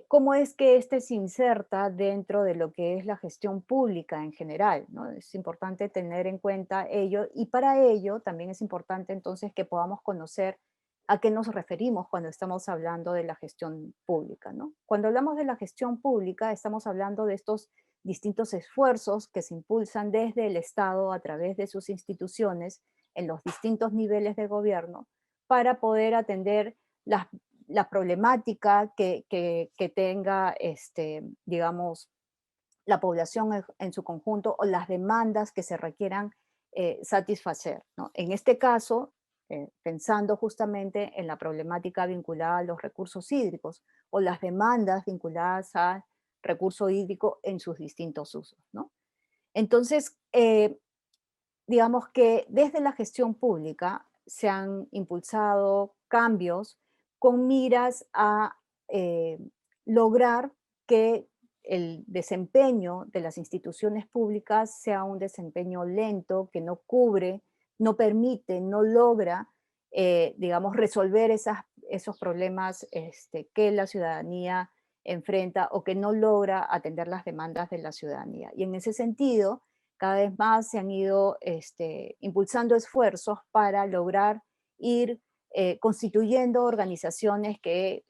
cómo es que este se inserta dentro de lo que es la gestión pública en general, ¿no? Es importante tener en cuenta ello y para ello también es importante entonces que podamos conocer a qué nos referimos cuando estamos hablando de la gestión pública, ¿no? Cuando hablamos de la gestión pública, estamos hablando de estos distintos esfuerzos que se impulsan desde el Estado a través de sus instituciones en los distintos niveles de gobierno para poder atender la problemática que tenga, digamos, la población en su conjunto o las demandas que se requieran satisfacer, ¿no? En este caso, pensando justamente en la problemática vinculada a los recursos hídricos o las demandas vinculadas al recurso hídrico en sus distintos usos, ¿no? Entonces, digamos que desde la gestión pública se han impulsado cambios con miras a eh, lograr que el desempeño de las instituciones públicas sea un desempeño lento, que no cubre, no permite, no logra, digamos, resolver esos problemas que la ciudadanía enfrenta o que no logra atender las demandas de la ciudadanía. Y en ese sentido, cada vez más se han ido impulsando esfuerzos para lograr ir constituyendo organizaciones que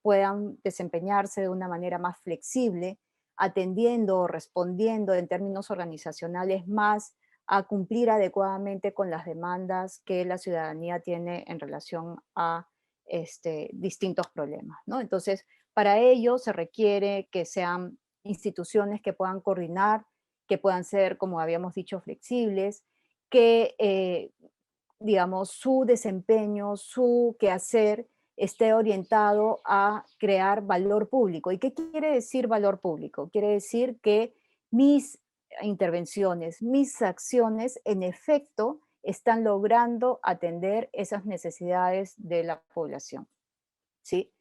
puedan desempeñarse de una manera más flexible, atendiendo o respondiendo en términos organizacionales más a cumplir adecuadamente con las demandas que la ciudadanía tiene en relación a distintos problemas, ¿no? Entonces, para ello se requiere que sean instituciones que puedan coordinar, que puedan ser, como habíamos dicho, flexibles, que digamos, su desempeño, su quehacer esté orientado a crear valor público. ¿Y qué quiere decir valor público? Quiere decir que mis intervenciones, mis acciones, en efecto, están logrando atender esas necesidades de la población, ¿sí?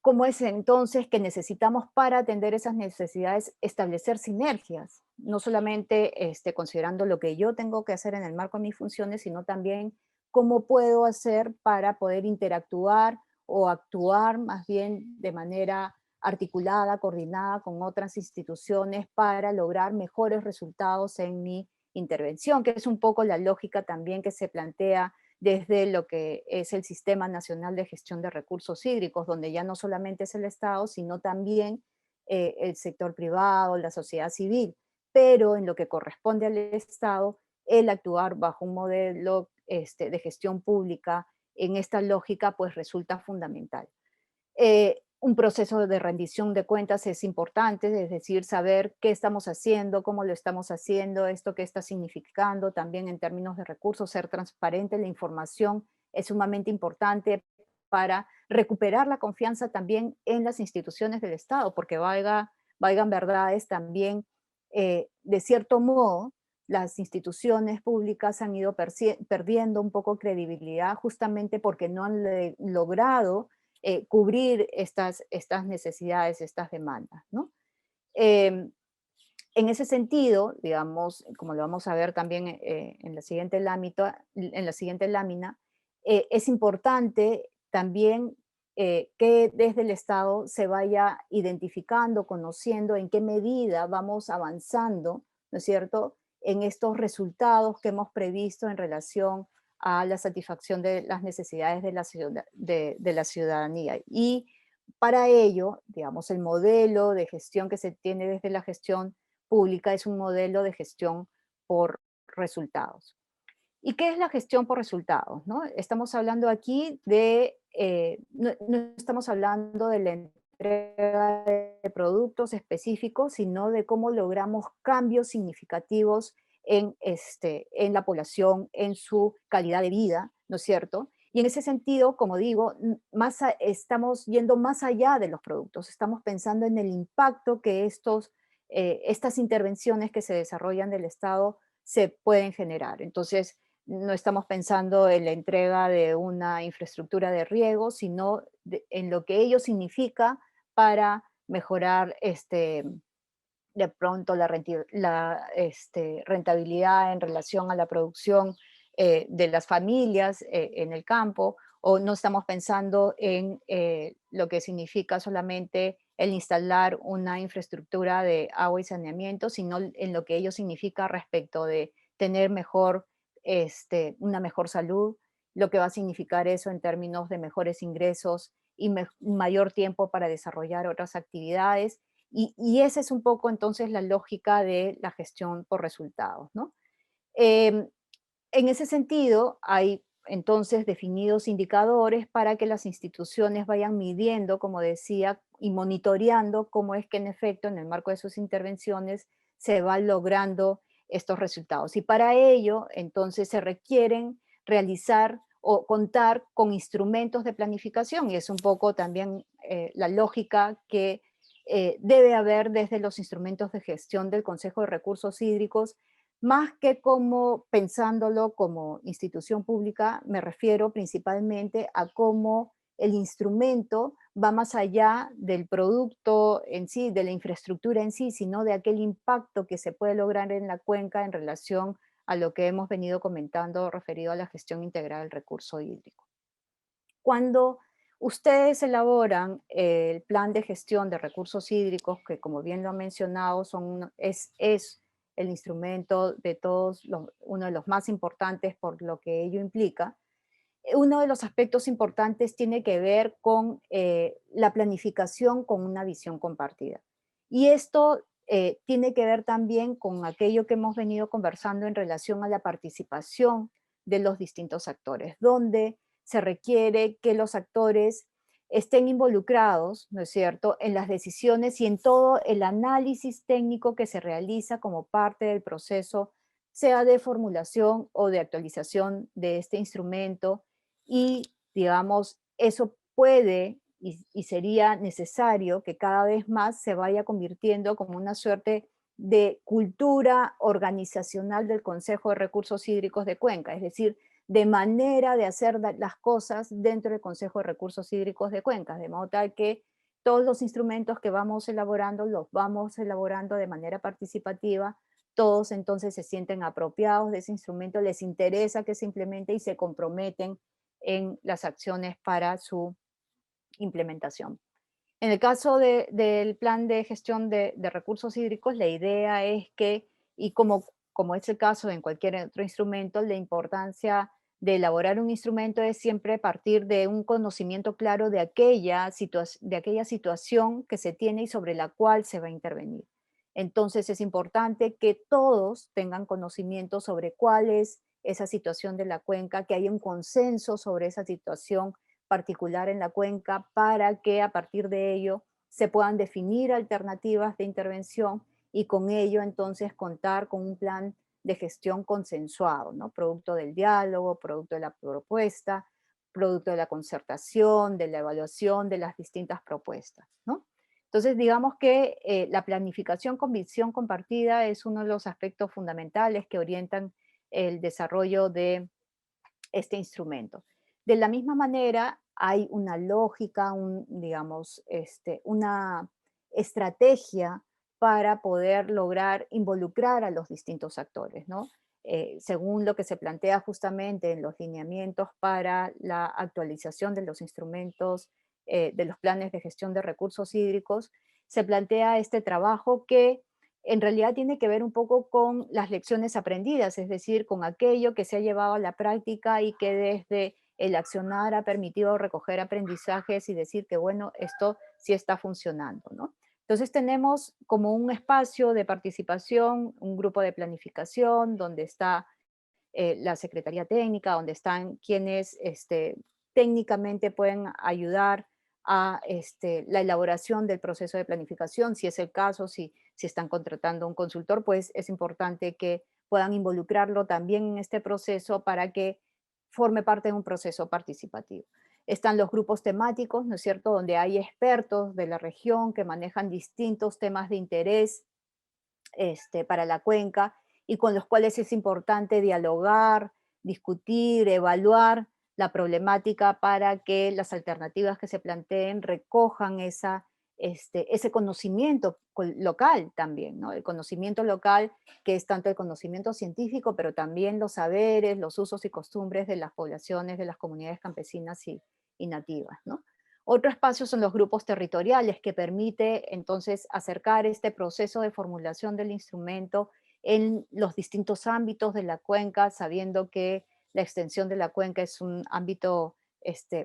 ¿Cómo es entonces que necesitamos para atender esas necesidades establecer sinergias? No solamente considerando lo que yo tengo que hacer en el marco de mis funciones, sino también cómo puedo hacer para poder interactuar o actuar más bien de manera articulada, coordinada con otras instituciones para lograr mejores resultados en mi intervención, que es un poco la lógica también que se plantea desde lo que es el Sistema Nacional de Gestión de Recursos Hídricos, donde ya no solamente es el Estado, sino también el sector privado, la sociedad civil, pero en lo que corresponde al Estado, el actuar bajo un modelo de gestión pública en esta lógica, pues resulta fundamental. Un proceso de rendición de cuentas es importante, es decir, saber qué estamos haciendo, cómo lo estamos haciendo, esto qué está significando, también en términos de recursos, ser transparente, la información es sumamente importante para recuperar la confianza también en las instituciones del Estado, porque valgan verdades también, de cierto modo, las instituciones públicas han ido perdiendo un poco credibilidad justamente porque no han logrado cubrir estas necesidades, estas demandas, ¿no? En ese sentido, digamos, como lo vamos a ver también en la siguiente lámina, es importante también que desde el Estado se vaya identificando, conociendo en qué medida vamos avanzando, ¿no es cierto?, en estos resultados que hemos previsto en relación a la satisfacción de las necesidades de de la ciudadanía. Y para ello, digamos, el modelo de gestión que se tiene desde la gestión pública es un modelo de gestión por resultados. ¿Y qué es la gestión por resultados? ¿No? Estamos hablando aquí de, no estamos hablando de la entrega de productos específicos, sino de cómo logramos cambios significativos en la población, en su calidad de vida, ¿no es cierto? Y en ese sentido, como digo, estamos yendo más allá de los productos, estamos pensando en el impacto que estas intervenciones que se desarrollan del Estado se pueden generar. Entonces, no estamos pensando en la entrega de una infraestructura de riego, sino en lo que ello significa para mejorar de pronto rentabilidad en relación a la producción de las familias en el campo, o no estamos pensando en lo que significa solamente el instalar una infraestructura de agua y saneamiento, sino en lo que ello significa respecto de tener una mejor salud, lo que va a significar eso en términos de mejores ingresos y mayor tiempo para desarrollar otras actividades. Y esa es un poco entonces la lógica de la gestión por resultados, ¿no? Em, en ese sentido, hay entonces definidos indicadores para que las instituciones vayan midiendo, como decía, y monitoreando cómo es que en efecto, en el marco de sus intervenciones, se van logrando estos resultados. Y para ello, entonces, se requieren realizar o contar con instrumentos de planificación, y es un poco también la lógica que debe haber desde los instrumentos de gestión del Consejo de Recursos Hídricos, más que como pensándolo como institución pública, me refiero principalmente a cómo el instrumento va más allá del producto en sí, de la infraestructura en sí, sino de aquel impacto que se puede lograr en la cuenca en relación a lo que hemos venido comentando referido a la gestión integral del recurso hídrico. Cuando ustedes elaboran el plan de gestión de recursos hídricos, que como bien lo han mencionado, es el instrumento de uno de los más importantes por lo que ello implica, uno de los aspectos importantes tiene que ver con la planificación con una visión compartida. Y esto tiene que ver también con aquello que hemos venido conversando en relación a la participación de los distintos actores, donde se requiere que los actores estén involucrados, ¿no es cierto?, en las decisiones y en todo el análisis técnico que se realiza como parte del proceso, sea de formulación o de actualización de este instrumento, y, digamos, eso puede y sería necesario que cada vez más se vaya convirtiendo como una suerte de cultura organizacional del Consejo de Recursos Hídricos de Cuenca, es decir, de manera de hacer las cosas dentro del Consejo de Recursos Hídricos de Cuenca, de modo tal que todos los instrumentos que vamos elaborando los vamos elaborando de manera participativa, todos entonces se sienten apropiados de ese instrumento, les interesa que se implemente y se comprometen en las acciones para su implementación. En el caso del plan de gestión de recursos hídricos, la idea es que, y como es el caso en cualquier otro instrumento, la importancia de elaborar un instrumento es siempre partir de un conocimiento claro de aquella situación que se tiene y sobre la cual se va a intervenir. Entonces es importante que todos tengan conocimiento sobre cuál es esa situación de la cuenca, que haya un consenso sobre esa situación particular en la cuenca para que a partir de ello se puedan definir alternativas de intervención y con ello entonces contar con un plan de gestión consensuado, ¿no? Producto del diálogo, producto de la propuesta, producto de la concertación, de la evaluación de las distintas propuestas, ¿no? Entonces, digamos que la planificación con visión compartida es uno de los aspectos fundamentales que orientan el desarrollo de este instrumento. De la misma manera, hay una lógica, una estrategia para poder lograr involucrar a los distintos actores, ¿no? según lo que se plantea justamente en los lineamientos para la actualización de los instrumentos de los planes de gestión de recursos hídricos, se plantea este trabajo que en realidad tiene que ver un poco con las lecciones aprendidas, es decir, con aquello que se ha llevado a la práctica y que desde el accionar ha permitido recoger aprendizajes y decir que, bueno, esto sí está funcionando, ¿no? Entonces tenemos como un espacio de participación, un grupo de planificación, donde está la Secretaría Técnica, donde están quienes técnicamente pueden ayudar a la elaboración del proceso de planificación. Si es el caso, si están contratando un consultor, pues es importante que puedan involucrarlo también en este proceso para que forme parte de un proceso participativo. Están los grupos temáticos, ¿no es cierto?, donde hay expertos de la región que manejan distintos temas de interés para la cuenca y con los cuales es importante dialogar, discutir, evaluar la problemática para que las alternativas que se planteen recojan ese conocimiento local también, ¿no? El conocimiento local, que es tanto el conocimiento científico, pero también los saberes, los usos y costumbres de las poblaciones, de las comunidades campesinas y nativas, ¿no? Otro espacio son los grupos territoriales, que permite entonces acercar este proceso de formulación del instrumento en los distintos ámbitos de la cuenca, sabiendo que la extensión de la cuenca es un ámbito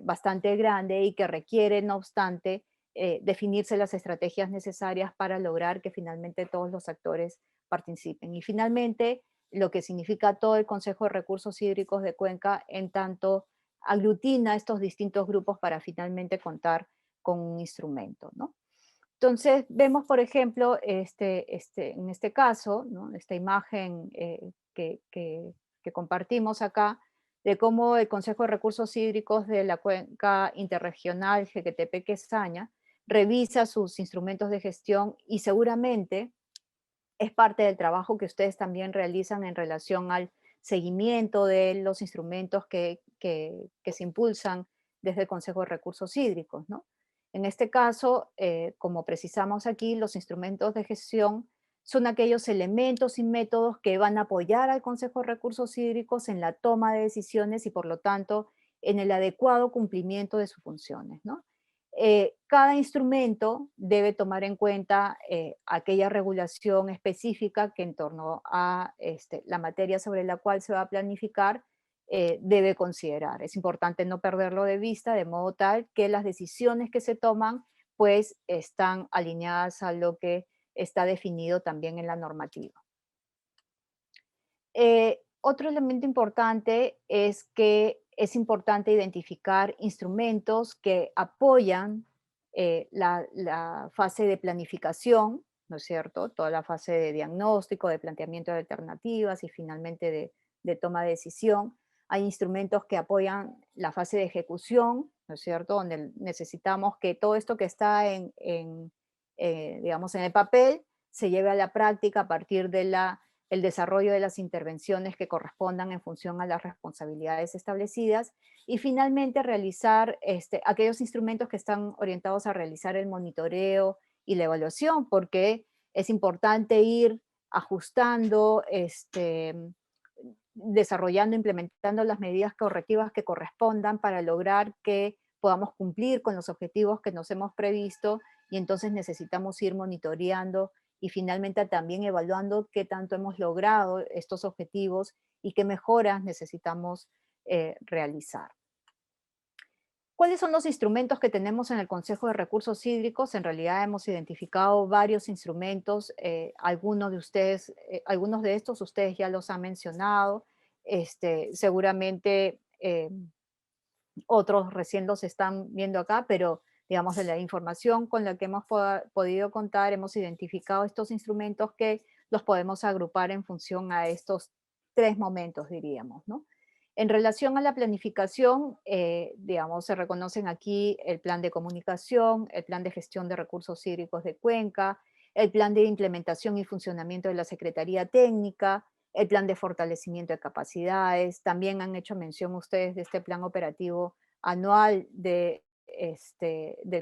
bastante grande y que requiere, no obstante, definirse las estrategias necesarias para lograr que finalmente todos los actores participen. Y finalmente, lo que significa todo el Consejo de Recursos Hídricos de Cuenca, en tanto aglutina estos distintos grupos para finalmente contar con un instrumento, ¿no? Entonces, vemos, por ejemplo, en este caso, ¿no?, esta imagen que compartimos acá, de cómo el Consejo de Recursos Hídricos de la Cuenca Interregional Jequetepeque-Saña revisa sus instrumentos de gestión y seguramente es parte del trabajo que ustedes también realizan en relación al seguimiento de los instrumentos que se impulsan desde el Consejo de Recursos Hídricos, ¿no? En este caso, como precisamos aquí, los instrumentos de gestión son aquellos elementos y métodos que van a apoyar al Consejo de Recursos Hídricos en la toma de decisiones y, por lo tanto, en el adecuado cumplimiento de sus funciones, ¿no? Cada instrumento debe tomar en cuenta aquella regulación específica que en torno a la materia sobre la cual se va a planificar debe considerar. Es importante no perderlo de vista, de modo tal que las decisiones que se toman pues están alineadas a lo que está definido también en la normativa. Otro elemento importante es que es importante identificar instrumentos que apoyan la fase de planificación, ¿no es cierto? Toda la fase de diagnóstico, de planteamiento de alternativas y finalmente de toma de decisión. Hay instrumentos que apoyan la fase de ejecución, ¿no es cierto? Donde necesitamos que todo esto que está digamos, en el papel se lleve a la práctica a partir de el desarrollo de las intervenciones que correspondan en función a las responsabilidades establecidas y finalmente realizar aquellos instrumentos que están orientados a realizar el monitoreo y la evaluación, porque es importante ir ajustando, desarrollando, implementando las medidas correctivas que correspondan para lograr que podamos cumplir con los objetivos que nos hemos previsto y entonces necesitamos ir monitoreando y finalmente también evaluando qué tanto hemos logrado estos objetivos y qué mejoras necesitamos realizar. ¿Cuáles son los instrumentos que tenemos en el Consejo de Recursos Hídricos? En realidad hemos identificado varios instrumentos, algunos de estos ustedes ya los han mencionado, seguramente otros recién los están viendo acá, pero digamos de la información con la que hemos podido contar, hemos identificado estos instrumentos que los podemos agrupar en función a estos tres momentos, diríamos, ¿no? En relación a la planificación, digamos, se reconocen aquí el plan de comunicación, el plan de gestión de recursos hídricos de Cuenca, el plan de implementación y funcionamiento de la Secretaría Técnica, el plan de fortalecimiento de capacidades. También han hecho mención ustedes de este plan operativo anual del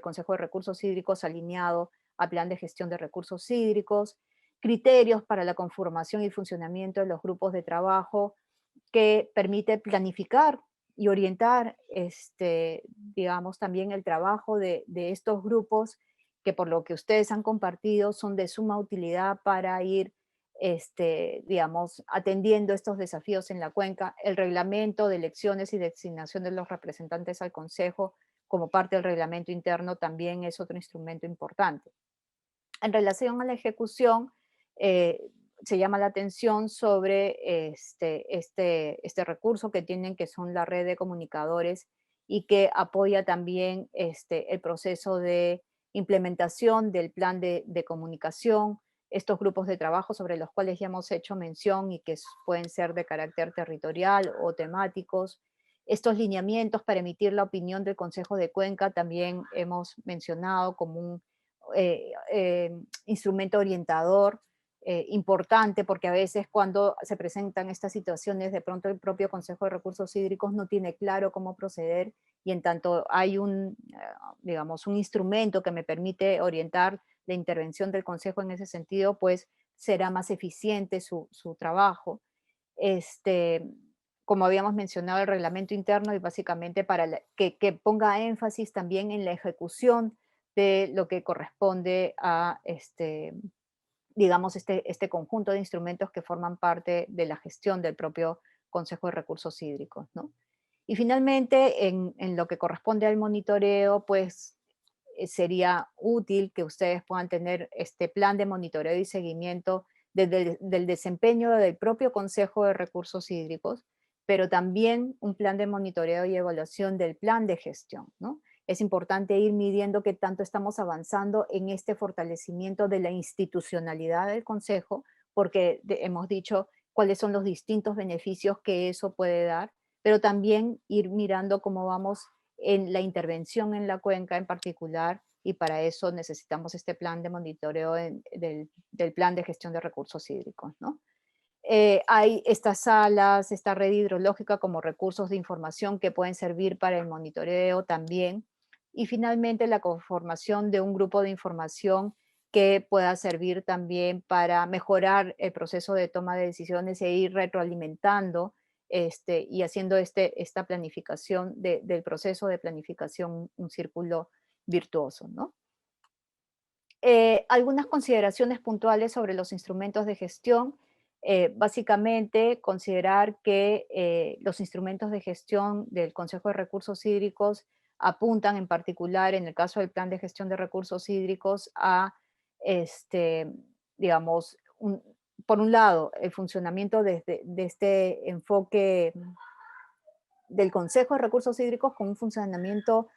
Consejo de Recursos Hídricos alineado al plan de gestión de recursos hídricos. criterios para la conformación y funcionamiento de los grupos de trabajo que permite planificar y orientar, digamos, también el trabajo de estos grupos que por lo que ustedes han compartido son de suma utilidad para ir, digamos, atendiendo estos desafíos en la cuenca. El reglamento de elecciones y designación de los representantes al Consejo como parte del reglamento interno también es otro instrumento importante. En relación a la ejecución, se llama la atención sobre este recurso que tienen, que son la red de comunicadores y que apoya también el proceso de implementación del plan de comunicación, estos grupos de trabajo sobre los cuales ya hemos hecho mención y que pueden ser de carácter territorial o temáticos. Estos lineamientos para emitir la opinión del Consejo de Cuenca también hemos mencionado como un instrumento orientador importante, porque a veces cuando se presentan estas situaciones, de pronto el propio Consejo de Recursos Hídricos no tiene claro cómo proceder, y en tanto hay digamos, un instrumento que me permite orientar la intervención del Consejo en ese sentido, pues será más eficiente su trabajo. Como habíamos mencionado, el reglamento interno y básicamente para que ponga énfasis también en la ejecución de lo que corresponde a digamos, este conjunto de instrumentos que forman parte de la gestión del propio Consejo de Recursos Hídricos, ¿no? Y finalmente, en lo que corresponde al monitoreo, pues sería útil que ustedes puedan tener este plan de monitoreo y seguimiento del desempeño del propio Consejo de Recursos Hídricos, pero también un plan de monitoreo y evaluación del plan de gestión, ¿no? Es importante ir midiendo qué tanto estamos avanzando en este fortalecimiento de la institucionalidad del Consejo, porque hemos dicho cuáles son los distintos beneficios que eso puede dar, pero también ir mirando cómo vamos en la intervención en la cuenca en particular, y para eso necesitamos este plan de monitoreo del plan de gestión de recursos hídricos, ¿no? Hay estas salas, esta red hidrológica como recursos de información que pueden servir para el monitoreo también. Y finalmente la conformación de un grupo de información que pueda servir también para mejorar el proceso de toma de decisiones e ir retroalimentando y haciendo esta planificación del proceso de planificación un círculo virtuoso, ¿no? Algunas consideraciones puntuales sobre los instrumentos de gestión. Básicamente, considerar que los instrumentos de gestión del Consejo de Recursos Hídricos apuntan en particular, en el caso del Plan de Gestión de Recursos Hídricos, a, digamos, por un lado, el funcionamiento de este enfoque del Consejo de Recursos Hídricos con un funcionamiento,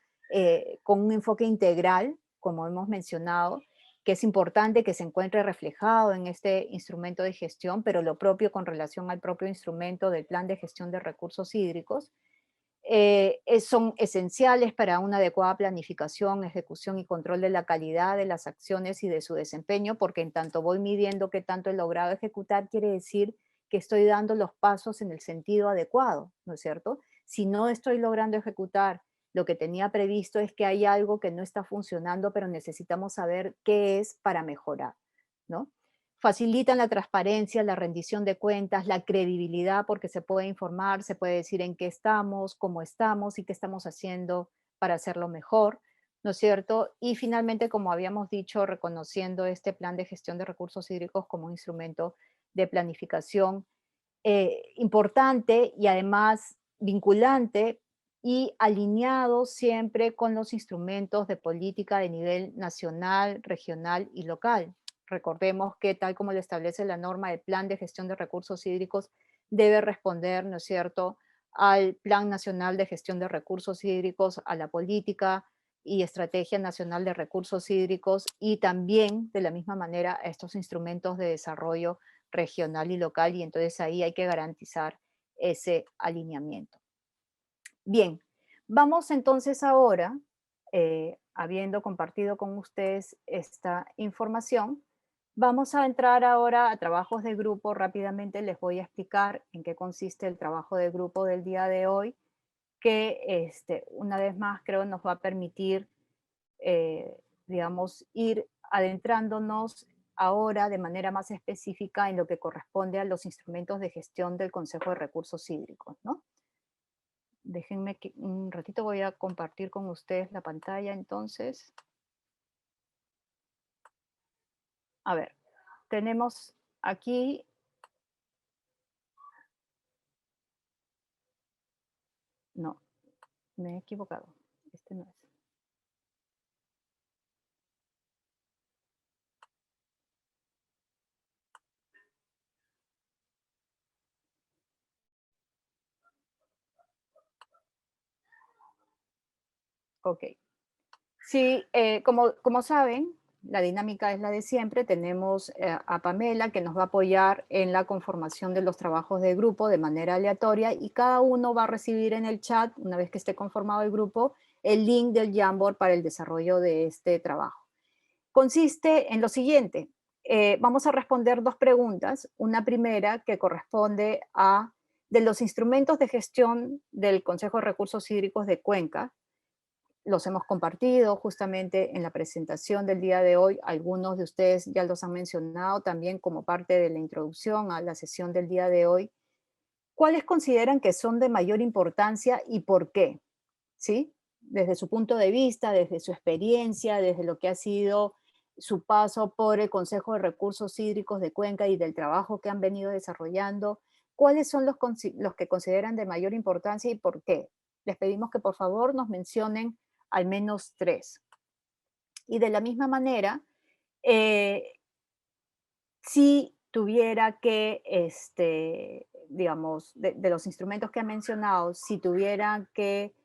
con un enfoque integral, como hemos mencionado, que es importante que se encuentre reflejado en este instrumento de gestión, pero lo propio con relación al propio instrumento del Plan de Gestión de Recursos Hídricos, son esenciales para una adecuada planificación, ejecución y control de la calidad de las acciones y de su desempeño, porque en tanto voy midiendo qué tanto he logrado ejecutar, quiere decir que estoy dando los pasos en el sentido adecuado, ¿no es cierto? Si no estoy logrando ejecutar lo que tenía previsto, es que hay algo que no está funcionando, pero necesitamos saber qué es para mejorar, ¿no? Facilitan la transparencia, la rendición de cuentas, la credibilidad, porque se puede informar, se puede decir en qué estamos, cómo estamos y qué estamos haciendo para hacerlo mejor, ¿no es cierto? Y finalmente, como habíamos dicho, reconociendo este plan de gestión de recursos hídricos como un instrumento de planificación importante y además vinculante y alineado siempre con los instrumentos de política de nivel nacional, regional y local. Recordemos que tal como lo establece la norma del Plan de Gestión de Recursos Hídricos, debe responder, ¿no es cierto?, al Plan Nacional de Gestión de Recursos Hídricos, a la política y estrategia nacional de recursos hídricos y también de la misma manera a estos instrumentos de desarrollo regional y local, y entonces ahí hay que garantizar ese alineamiento. Bien, vamos entonces ahora, habiendo compartido con ustedes esta información, vamos a entrar ahora a trabajos de grupo. Rápidamente les voy a explicar en qué consiste el trabajo de grupo del día de hoy, que una vez más creo nos va a permitir, digamos, ir adentrándonos ahora de manera más específica en lo que corresponde a los instrumentos de gestión del Consejo de Recursos Hídricos, ¿no? Déjenme que un ratito voy a compartir con ustedes la pantalla entonces. A ver, tenemos aquí. No, me he equivocado. Este no es. Ok. Sí, como saben, la dinámica es la de siempre. Tenemos a Pamela que nos va a apoyar en la conformación de los trabajos de grupo de manera aleatoria y cada uno va a recibir en el chat, una vez que esté conformado el grupo, el link del Jamboard para el desarrollo de este trabajo. Consiste en lo siguiente. Vamos a responder dos preguntas. Una primera que corresponde a de los instrumentos de gestión del Consejo de Recursos Hídricos de Cuenca. Los hemos compartido justamente en la presentación del día de hoy. Algunos de ustedes ya los han mencionado también como parte de la introducción a la sesión del día de hoy. ¿Cuáles consideran que son de mayor importancia y por qué? ¿Sí? Desde su punto de vista, desde su experiencia, desde lo que ha sido su paso por el Consejo de Recursos Hídricos de Cuenca y del trabajo que han venido desarrollando. ¿Cuáles son los que consideran de mayor importancia y por qué? Les pedimos que por favor nos mencionen al menos 3. Y de la misma manera, si tuviera que, digamos, de los instrumentos que ha mencionado, si tuvieran que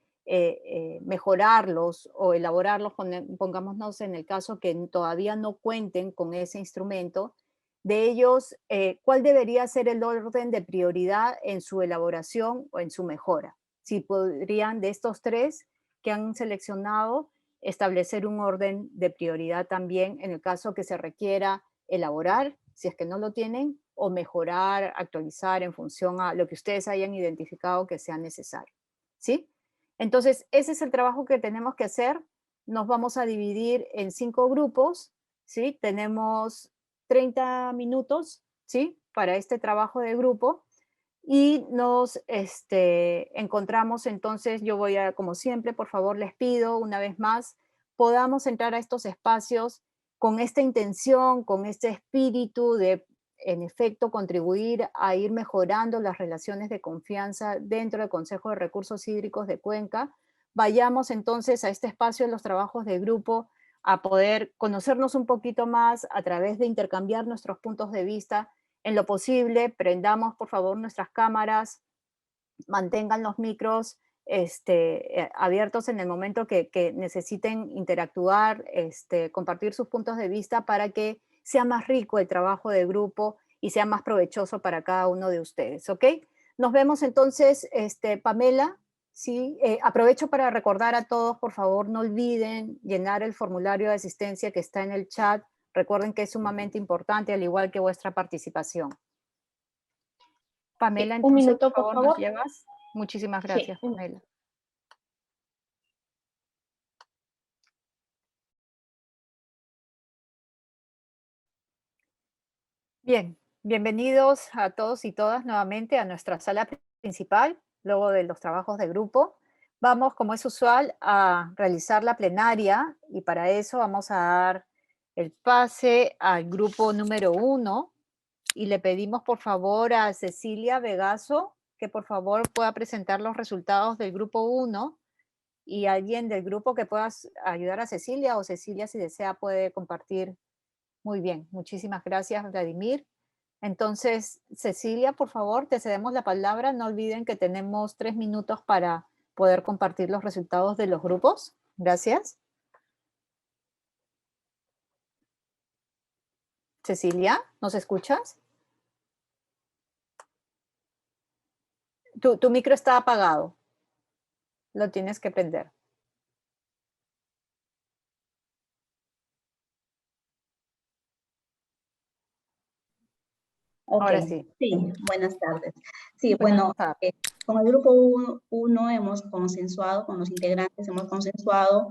mejorarlos o elaborarlos, pongámonos en el caso que todavía no cuenten con ese instrumento, de ellos, ¿cuál debería ser el orden de prioridad en su elaboración o en su mejora? Si podrían, de estos 3 que han seleccionado, establecer un orden de prioridad también en el caso que se requiera elaborar, si es que no lo tienen, o mejorar, actualizar en función a lo que ustedes hayan identificado que sea necesario. ¿Sí? Entonces, ese es el trabajo que tenemos que hacer. Nos vamos a dividir en 5 grupos, ¿sí? Tenemos 30 minutos, ¿sí? Para este trabajo de grupo. Y nos encontramos entonces, yo voy a, como siempre, por favor les pido una vez más, podamos entrar a estos espacios con esta intención, con este espíritu de, en efecto, contribuir a ir mejorando las relaciones de confianza dentro del Consejo de Recursos Hídricos de Cuenca. Vayamos entonces a este espacio de los trabajos de grupo a poder conocernos un poquito más a través de intercambiar nuestros puntos de vista. En lo posible, prendamos por favor nuestras cámaras, mantengan los micros abiertos en el momento que necesiten interactuar, compartir sus puntos de vista para que sea más rico el trabajo de grupo y sea más provechoso para cada uno de ustedes, ¿ok? Nos vemos entonces, Pamela. Sí, aprovecho para recordar a todos, por favor, no olviden llenar el formulario de asistencia que está en el chat. Recuerden que es sumamente importante, al igual que vuestra participación. Pamela, Sí, un entonces, minuto, por por favor, nos favor. llevas. Muchísimas gracias, Sí. Pamela. Bien, bienvenidos a todos y todas nuevamente a nuestra sala principal, luego de los trabajos de grupo. Vamos, como es usual, a realizar la plenaria y para eso vamos a dar el pase al grupo número 1 y le pedimos por favor a Cecilia Vegaso que por favor pueda presentar los resultados del grupo 1 y alguien del grupo que pueda ayudar a Cecilia o Cecilia si desea puede compartir. Muy bien, muchísimas gracias Vladimir. Entonces, Cecilia, por favor, te cedemos la palabra. No olviden que tenemos 3 minutos para poder compartir los resultados de los grupos. Gracias. Cecilia, ¿nos escuchas? Tu micro está apagado. Lo tienes que prender. Ok, Ahora sí. sí, buenas tardes. Sí, Buenas bueno, tardes. Con el grupo 1 hemos consensuado, con los integrantes hemos consensuado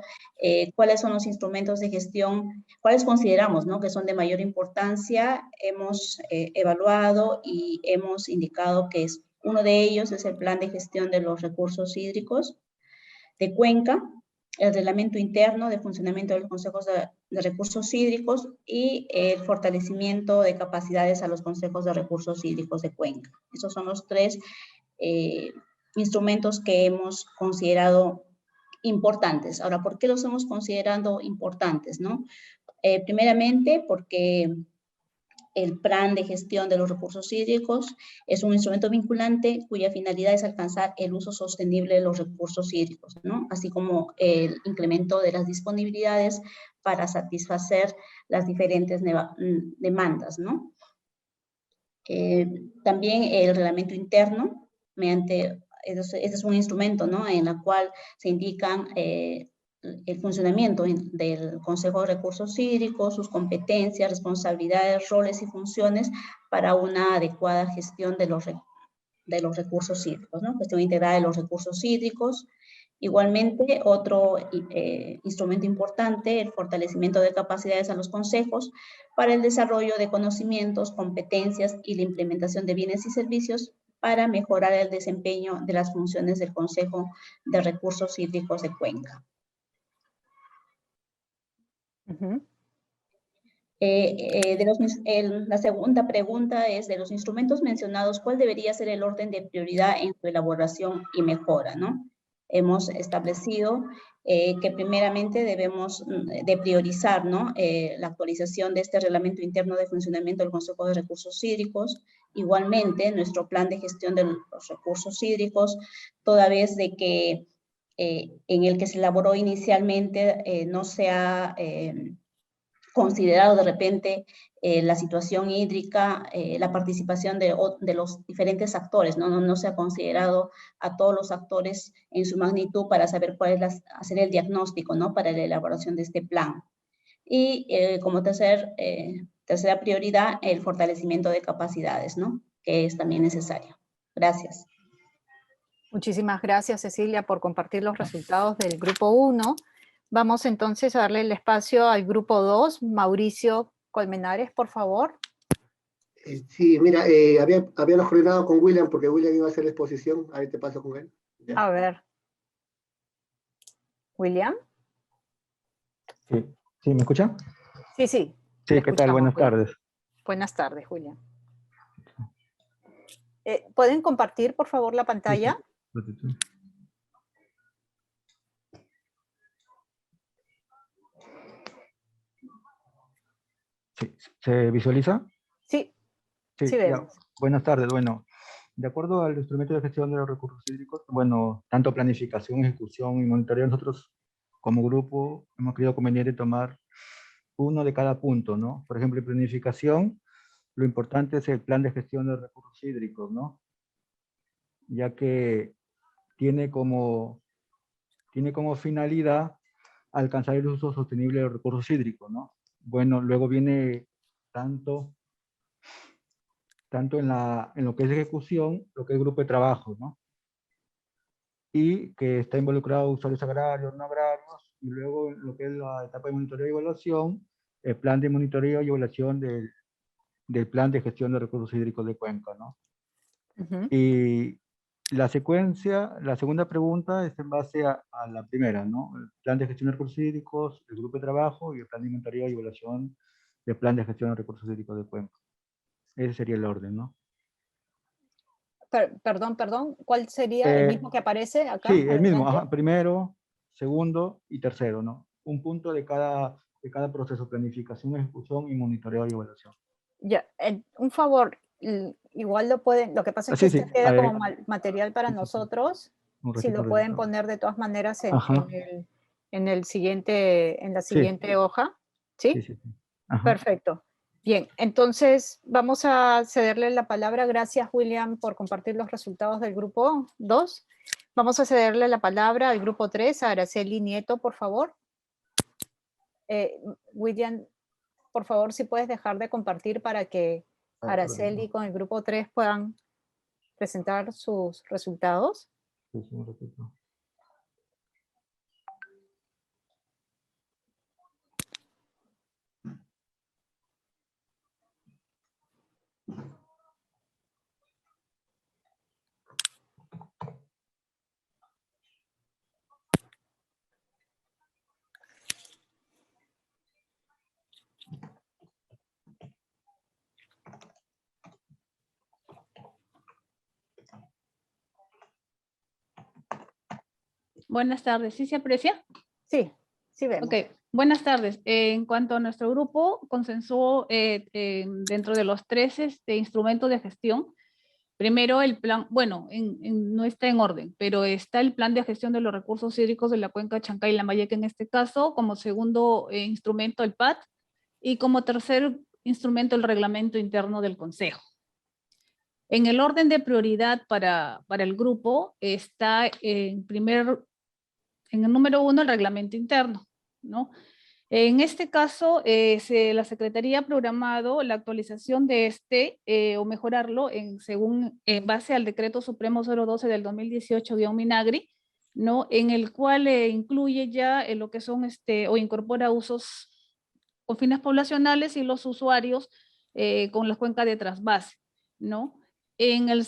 cuáles son los instrumentos de gestión, cuáles consideramos, ¿no?, que son de mayor importancia. Hemos evaluado y hemos indicado que uno de ellos es el plan de gestión de los recursos hídricos de Cuenca, el reglamento interno de funcionamiento de los consejos de recursos hídricos y el fortalecimiento de capacidades a los consejos de recursos hídricos de Cuenca. Esos son los tres instrumentos que hemos considerado importantes. Ahora, ¿por qué los hemos considerado importantes, no? Primeramente, porque el plan de gestión de los recursos hídricos es un instrumento vinculante cuya finalidad es alcanzar el uso sostenible de los recursos hídricos, ¿no?, así como el incremento de las disponibilidades para satisfacer las diferentes demandas, ¿no? También el reglamento interno, este es un instrumento, ¿no?, en el cual se indican el funcionamiento del Consejo de Recursos Hídricos, sus competencias, responsabilidades, roles y funciones para una adecuada gestión de los recursos hídricos, ¿no?, gestión integrada de los recursos hídricos. Igualmente, otro instrumento importante, el fortalecimiento de capacidades a los consejos para el desarrollo de conocimientos, competencias y la implementación de bienes y servicios para mejorar el desempeño de las funciones del Consejo de Recursos Hídricos de Cuenca. La segunda pregunta es, de los instrumentos mencionados, ¿cuál debería ser el orden de prioridad en su elaboración y mejora, ¿no? Hemos establecido que primeramente debemos de priorizar, ¿no?, la actualización de este reglamento interno de funcionamiento del Consejo de Recursos Hídricos. Igualmente, nuestro plan de gestión de los recursos hídricos, toda vez de que en el que se elaboró inicialmente no se ha considerado de repente la situación hídrica, la participación de los diferentes actores, ¿no? No se ha considerado a todos los actores en su magnitud para saber cuál es hacer el diagnóstico, ¿no?, para la elaboración de este plan. Y como tercera prioridad, el fortalecimiento de capacidades, ¿no?, que es también necesario. Gracias. Muchísimas gracias, Cecilia, por compartir los resultados del grupo 1. Vamos entonces a darle el espacio al grupo 2. Mauricio Colmenares, por favor. Sí, mira, habíamos coordinado con William porque William iba a hacer la exposición. Ahí te paso con él. Ya. A ver. William. Sí, ¿me escuchan? Sí, sí. Sí, ¿qué tal? Buenas tardes. Buenas tardes, William. ¿Pueden compartir, por favor, la pantalla? Sí. Sí, ¿se visualiza? Sí, sí vemos. Buenas tardes. Bueno, de acuerdo al instrumento de gestión de los recursos hídricos, bueno, tanto planificación, ejecución y monitoreo, nosotros como grupo hemos creído conveniente tomar uno de cada punto, ¿no? Por ejemplo, en planificación, lo importante es el plan de gestión de recursos hídricos, ¿no? Ya que tiene como finalidad alcanzar el uso sostenible de los recursos hídricos, ¿no? Bueno, luego viene tanto en lo que es ejecución, lo que es grupo de trabajo, ¿no? Y que está involucrado usuarios agrarios, no agrarios, y luego lo que es la etapa de monitoreo y evaluación, el plan de monitoreo y evaluación del plan de gestión de recursos hídricos de Cuenca, ¿no? Y la segunda pregunta es en base a la primera, ¿no? El plan de gestión de recursos hídricos, el grupo de trabajo y el plan de monitoreo y evaluación del plan de gestión de recursos hídricos de Cuenca. Ese sería el orden, ¿no? Perdón, ¿cuál sería el mismo que aparece acá? Sí, el mismo, ajá, primero, segundo y tercero, ¿no? Un punto de cada proceso, planificación, ejecución y monitoreo y evaluación. Ya, un favor, igual lo que pasa es que este queda como material para nosotros, si lo pueden poner de todas maneras en la siguiente hoja, ¿sí? Sí. Perfecto. Bien, entonces vamos a cederle la palabra. Gracias, William, por compartir los resultados del grupo 2. Vamos a cederle la palabra al grupo 3, a Araceli Nieto, por favor. William, por favor, si puedes dejar de compartir para que Araceli con el grupo 3 puedan presentar sus resultados? Sí, sí, un ratito. Buenas tardes, ¿sí se aprecia? Sí, sí vemos. Ok, buenas tardes. En cuanto a nuestro grupo, consensuó dentro de los 3 instrumentos de gestión. Primero el plan, bueno, no está en orden, pero está el plan de gestión de los recursos hídricos de la cuenca Chancay y Lambayeque en este caso, como segundo instrumento el PAT y como tercer instrumento el reglamento interno del Consejo. En el orden de prioridad para el grupo está en el número 1 el reglamento interno, ¿no? En este caso, la Secretaría ha programado la actualización de o mejorarlo en base al Decreto Supremo 012 del 2018-Minagri, ¿no? En el cual incluye ya lo que son o incorpora usos con fines poblacionales y los usuarios con la cuenca de trasvase, ¿no? En el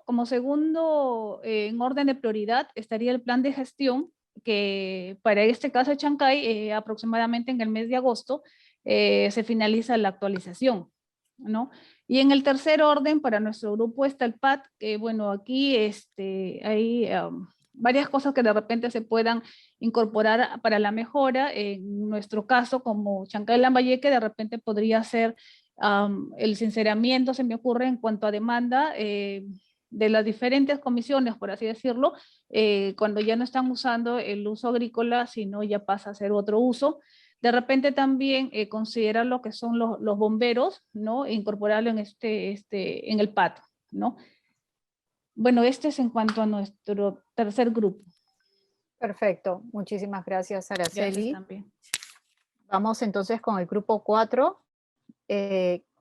como segundo, en orden de prioridad, estaría el plan de gestión, que para este caso de Chancay, aproximadamente en el mes de agosto, se finaliza la actualización, ¿no? Y en el tercer orden, para nuestro grupo está el PAT, que bueno, aquí hay varias cosas que de repente se puedan incorporar para la mejora. En nuestro caso, como Chancay y Lambayeque, de repente podría ser el sinceramiento, se me ocurre, en cuanto a demanda de las diferentes comisiones, por así decirlo, cuando ya no están usando el uso agrícola, sino ya pasa a ser otro uso. De repente también considerar lo que son los bomberos, ¿no? E incorporarlo en, en el PAT, ¿no? Bueno, este es en cuanto a nuestro tercer grupo. Perfecto, muchísimas gracias, Araceli. Gracias también. Vamos entonces con el grupo 4.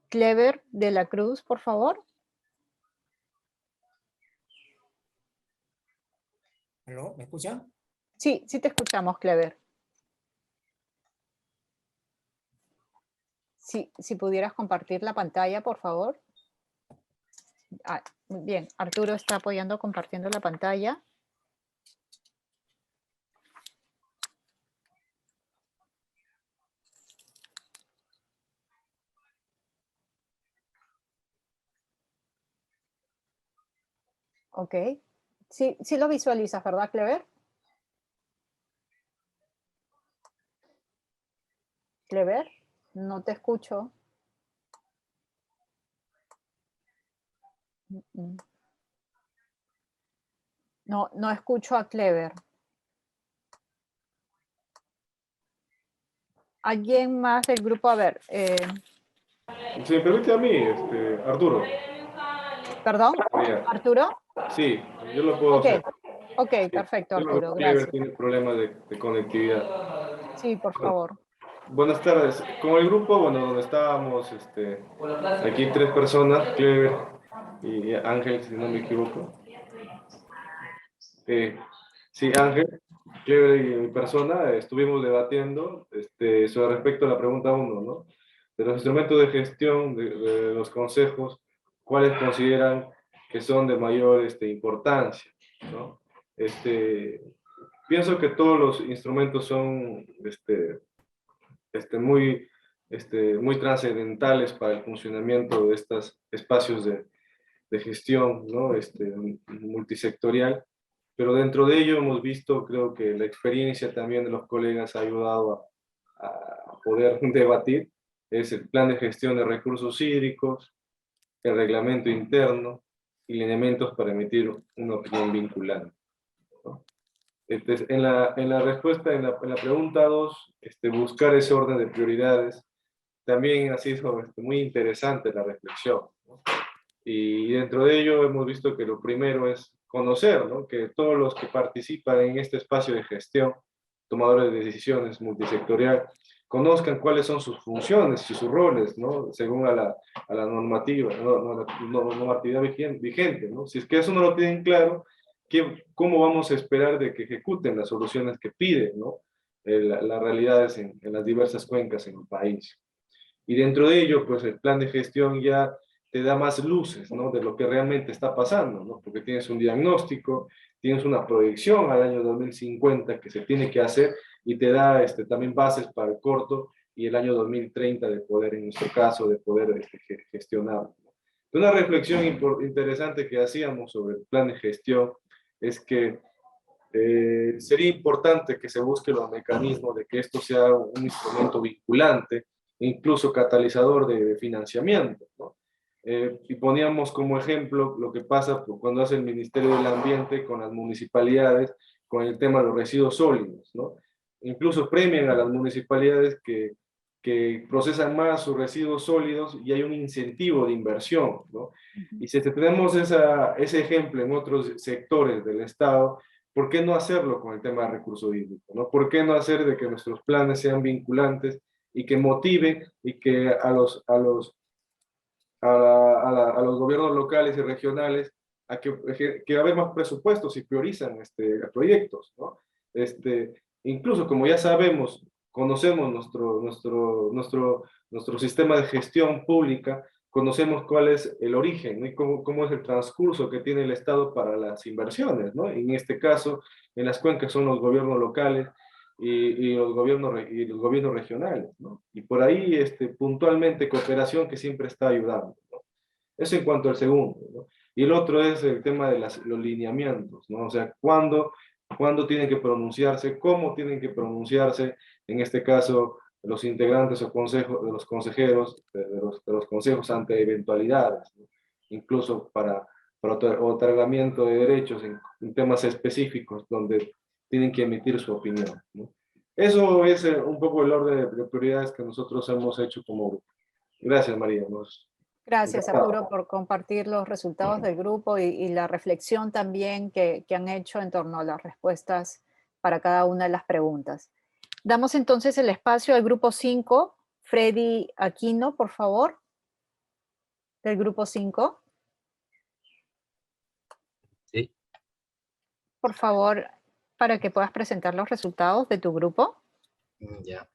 Clever de la Cruz, por favor. ¿Aló? ¿Me escuchan? Sí, sí te escuchamos, Clever. Sí, si pudieras compartir la pantalla, por favor. Muy bien, Arturo está apoyando compartiendo la pantalla. Ok. Sí, sí lo visualizas, ¿verdad, Clever? Clever, no te escucho. No, no escucho a Clever. ¿Alguien más del grupo? A ver. Si me permite a mí, Arturo. ¿Perdón? Bien. ¿Arturo? Sí, yo lo puedo hacer. Ok, Sí, perfecto, creo que Arturo, Clever gracias. tiene problemas de conectividad. Sí, por favor. Buenas tardes. Con el grupo, bueno, donde estábamos, aquí 3 personas, Clever y Ángel, si no me equivoco. Sí, Ángel, Clever y mi persona estuvimos debatiendo sobre respecto a la pregunta 1, ¿no? De los instrumentos de gestión de los consejos, ¿cuáles consideran que son de mayor importancia, ¿no? Pienso que todos los instrumentos son muy, muy trascendentales para el funcionamiento de estos espacios de gestión, ¿no? Multisectorial, pero dentro de ello hemos visto, creo que la experiencia también de los colegas ha ayudado a poder debatir, es el plan de gestión de recursos hídricos, el reglamento interno y lineamientos para emitir una opinión vinculante, ¿no? En la respuesta, en la pregunta 2, buscar ese orden de prioridades, también ha sido muy interesante la reflexión, ¿no? Y dentro de ello hemos visto que lo primero es conocer, ¿no? Que todos los que participan en este espacio de gestión, tomadores de decisiones multisectorial, conozcan cuáles son sus funciones y sus roles, ¿no? Según a la normativa, normatividad vigente, ¿no? Si es que eso no lo tienen claro, ¿cómo vamos a esperar de que ejecuten las soluciones que piden, ¿no? Las realidades en las diversas cuencas en el país. Y dentro de ello, pues el plan de gestión ya te da más luces, ¿no? De lo que realmente está pasando, ¿no? Porque tienes un diagnóstico, tienes una proyección al año 2050 que se tiene que hacer y te da también bases para el corto y el año 2030 de poder, en nuestro caso, de poder gestionar. Una reflexión interesante que hacíamos sobre el plan de gestión es que sería importante que se busque los mecanismos de que esto sea un instrumento vinculante, incluso catalizador de financiamiento, ¿no? Y poníamos como ejemplo lo que pasa cuando hace el Ministerio del Ambiente con las municipalidades, con el tema de los residuos sólidos, ¿no? Incluso premian a las municipalidades que procesan más sus residuos sólidos y hay un incentivo de inversión, ¿no? Y si tenemos ese ejemplo en otros sectores del Estado, ¿por qué no hacerlo con el tema de recurso hídrico, ¿no? ¿Por qué no hacer de que nuestros planes sean vinculantes y que motiven y que a los gobiernos locales y regionales a que haber más presupuestos y priorizan proyectos, ¿no? Incluso como ya sabemos, conocemos nuestro sistema de gestión pública, conocemos cuál es el origen, ¿no? Y cómo es el transcurso que tiene el Estado para las inversiones, ¿no? En este caso, en las cuencas son los gobiernos locales y los gobiernos regionales, ¿no? Y por ahí puntualmente cooperación que siempre está ayudando, ¿no? Eso en cuanto al segundo, ¿no? Y el otro es el tema de los lineamientos, ¿no? O sea, ¿cuándo tienen que pronunciarse? ¿Cómo tienen que pronunciarse? En este caso, los integrantes o consejos, de los consejeros, de los consejos ante eventualidades, ¿no? Incluso para otorgamiento de derechos en temas específicos donde tienen que emitir su opinión, ¿no? Eso es un poco el orden de prioridades que nosotros hemos hecho como grupo. Gracias, María. Gracias, Arturo, por compartir los resultados del grupo y la reflexión también que han hecho en torno a las respuestas para cada una de las preguntas. Damos entonces el espacio al grupo 5. Freddy Aquino, por favor, del grupo 5. Sí. Por favor, para que puedas presentar los resultados de tu grupo. Ya.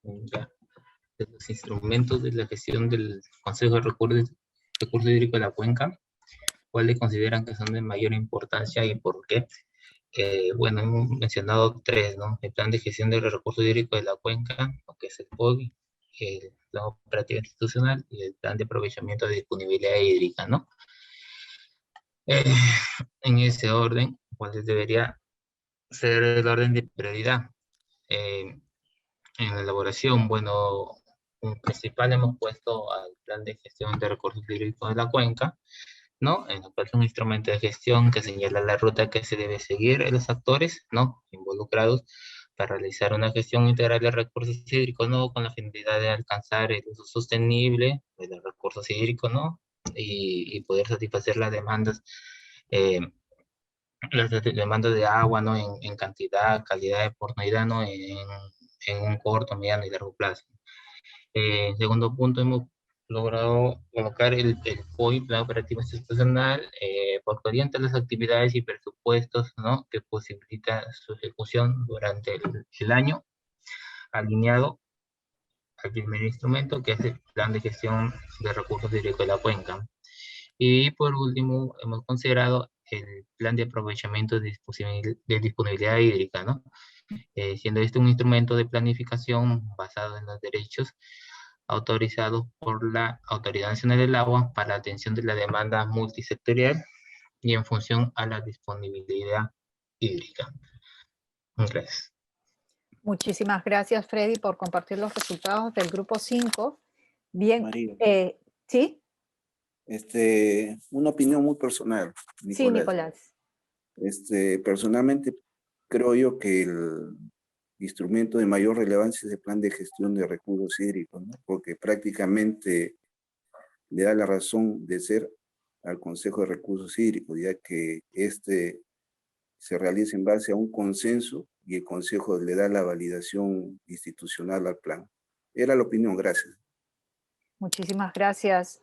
Ya. De los instrumentos de la gestión del Consejo de Recursos Hídricos de la Cuenca, ¿cuáles consideran que son de mayor importancia y por qué? Bueno, hemos mencionado tres, ¿no? El Plan de Gestión de los Recursos Hídricos de la Cuenca, lo que es el POGI, el Plan Operativo Institucional y el Plan de Aprovechamiento de Disponibilidad Hídrica, ¿no? En ese orden, ¿cuál debería ser el orden de prioridad? En la elaboración, bueno, un principal hemos puesto al Plan de Gestión de Recursos Hídricos de la Cuenca, ¿no? En el cual es un instrumento de gestión que señala la ruta que se debe seguir en los actores, ¿no? Involucrados para realizar una gestión integral de recursos hídricos, ¿no? Con la finalidad de alcanzar el uso sostenible de los recursos hídricos, ¿no? Y poder satisfacer las demandas de agua, ¿no? En cantidad, calidad y oportunidad, ¿no? En un corto, mediano y largo plazo. Segundo punto, hemos logrado colocar el POI, Plan Operativo Institucional, porque orienta las actividades y presupuestos, ¿no? Que posibilita su ejecución durante el año, alineado al primer instrumento, que es el Plan de Gestión de Recursos Hídricos de la Cuenca. Y por último, hemos considerado el Plan de Aprovechamiento de Disponibilidad Hídrica, ¿no? Siendo este un instrumento de planificación basado en los derechos autorizados por la Autoridad Nacional del Agua para la atención de la demanda multisectorial y en función a la disponibilidad hídrica. Gracias. Muchísimas gracias, Freddy, por compartir los resultados del grupo 5. Bien, María. ¿sí? Una opinión muy personal, Nicolás. Sí, Nicolás. Personalmente creo yo que el instrumento de mayor relevancia es el Plan de Gestión de Recursos Hídricos, ¿no? Porque prácticamente le da la razón de ser al Consejo de Recursos Hídricos, ya que este se realiza en base a un consenso y el Consejo le da la validación institucional al plan. Era la opinión, gracias. Muchísimas gracias,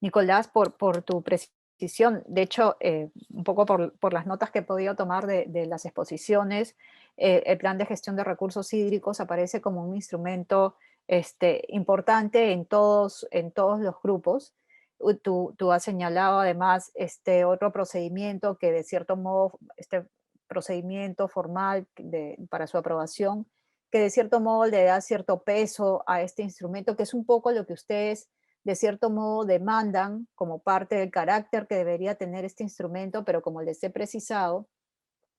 Nicolás, por tu precisión. De hecho, un poco por las notas que he podido tomar de las exposiciones, el plan de gestión de recursos hídricos aparece como un instrumento importante en todos los grupos. Tú has señalado además este otro procedimiento que de cierto modo, este procedimiento formal para su aprobación, que de cierto modo le da cierto peso a este instrumento, que es un poco lo que ustedes de cierto modo demandan como parte del carácter que debería tener este instrumento, pero como les he precisado,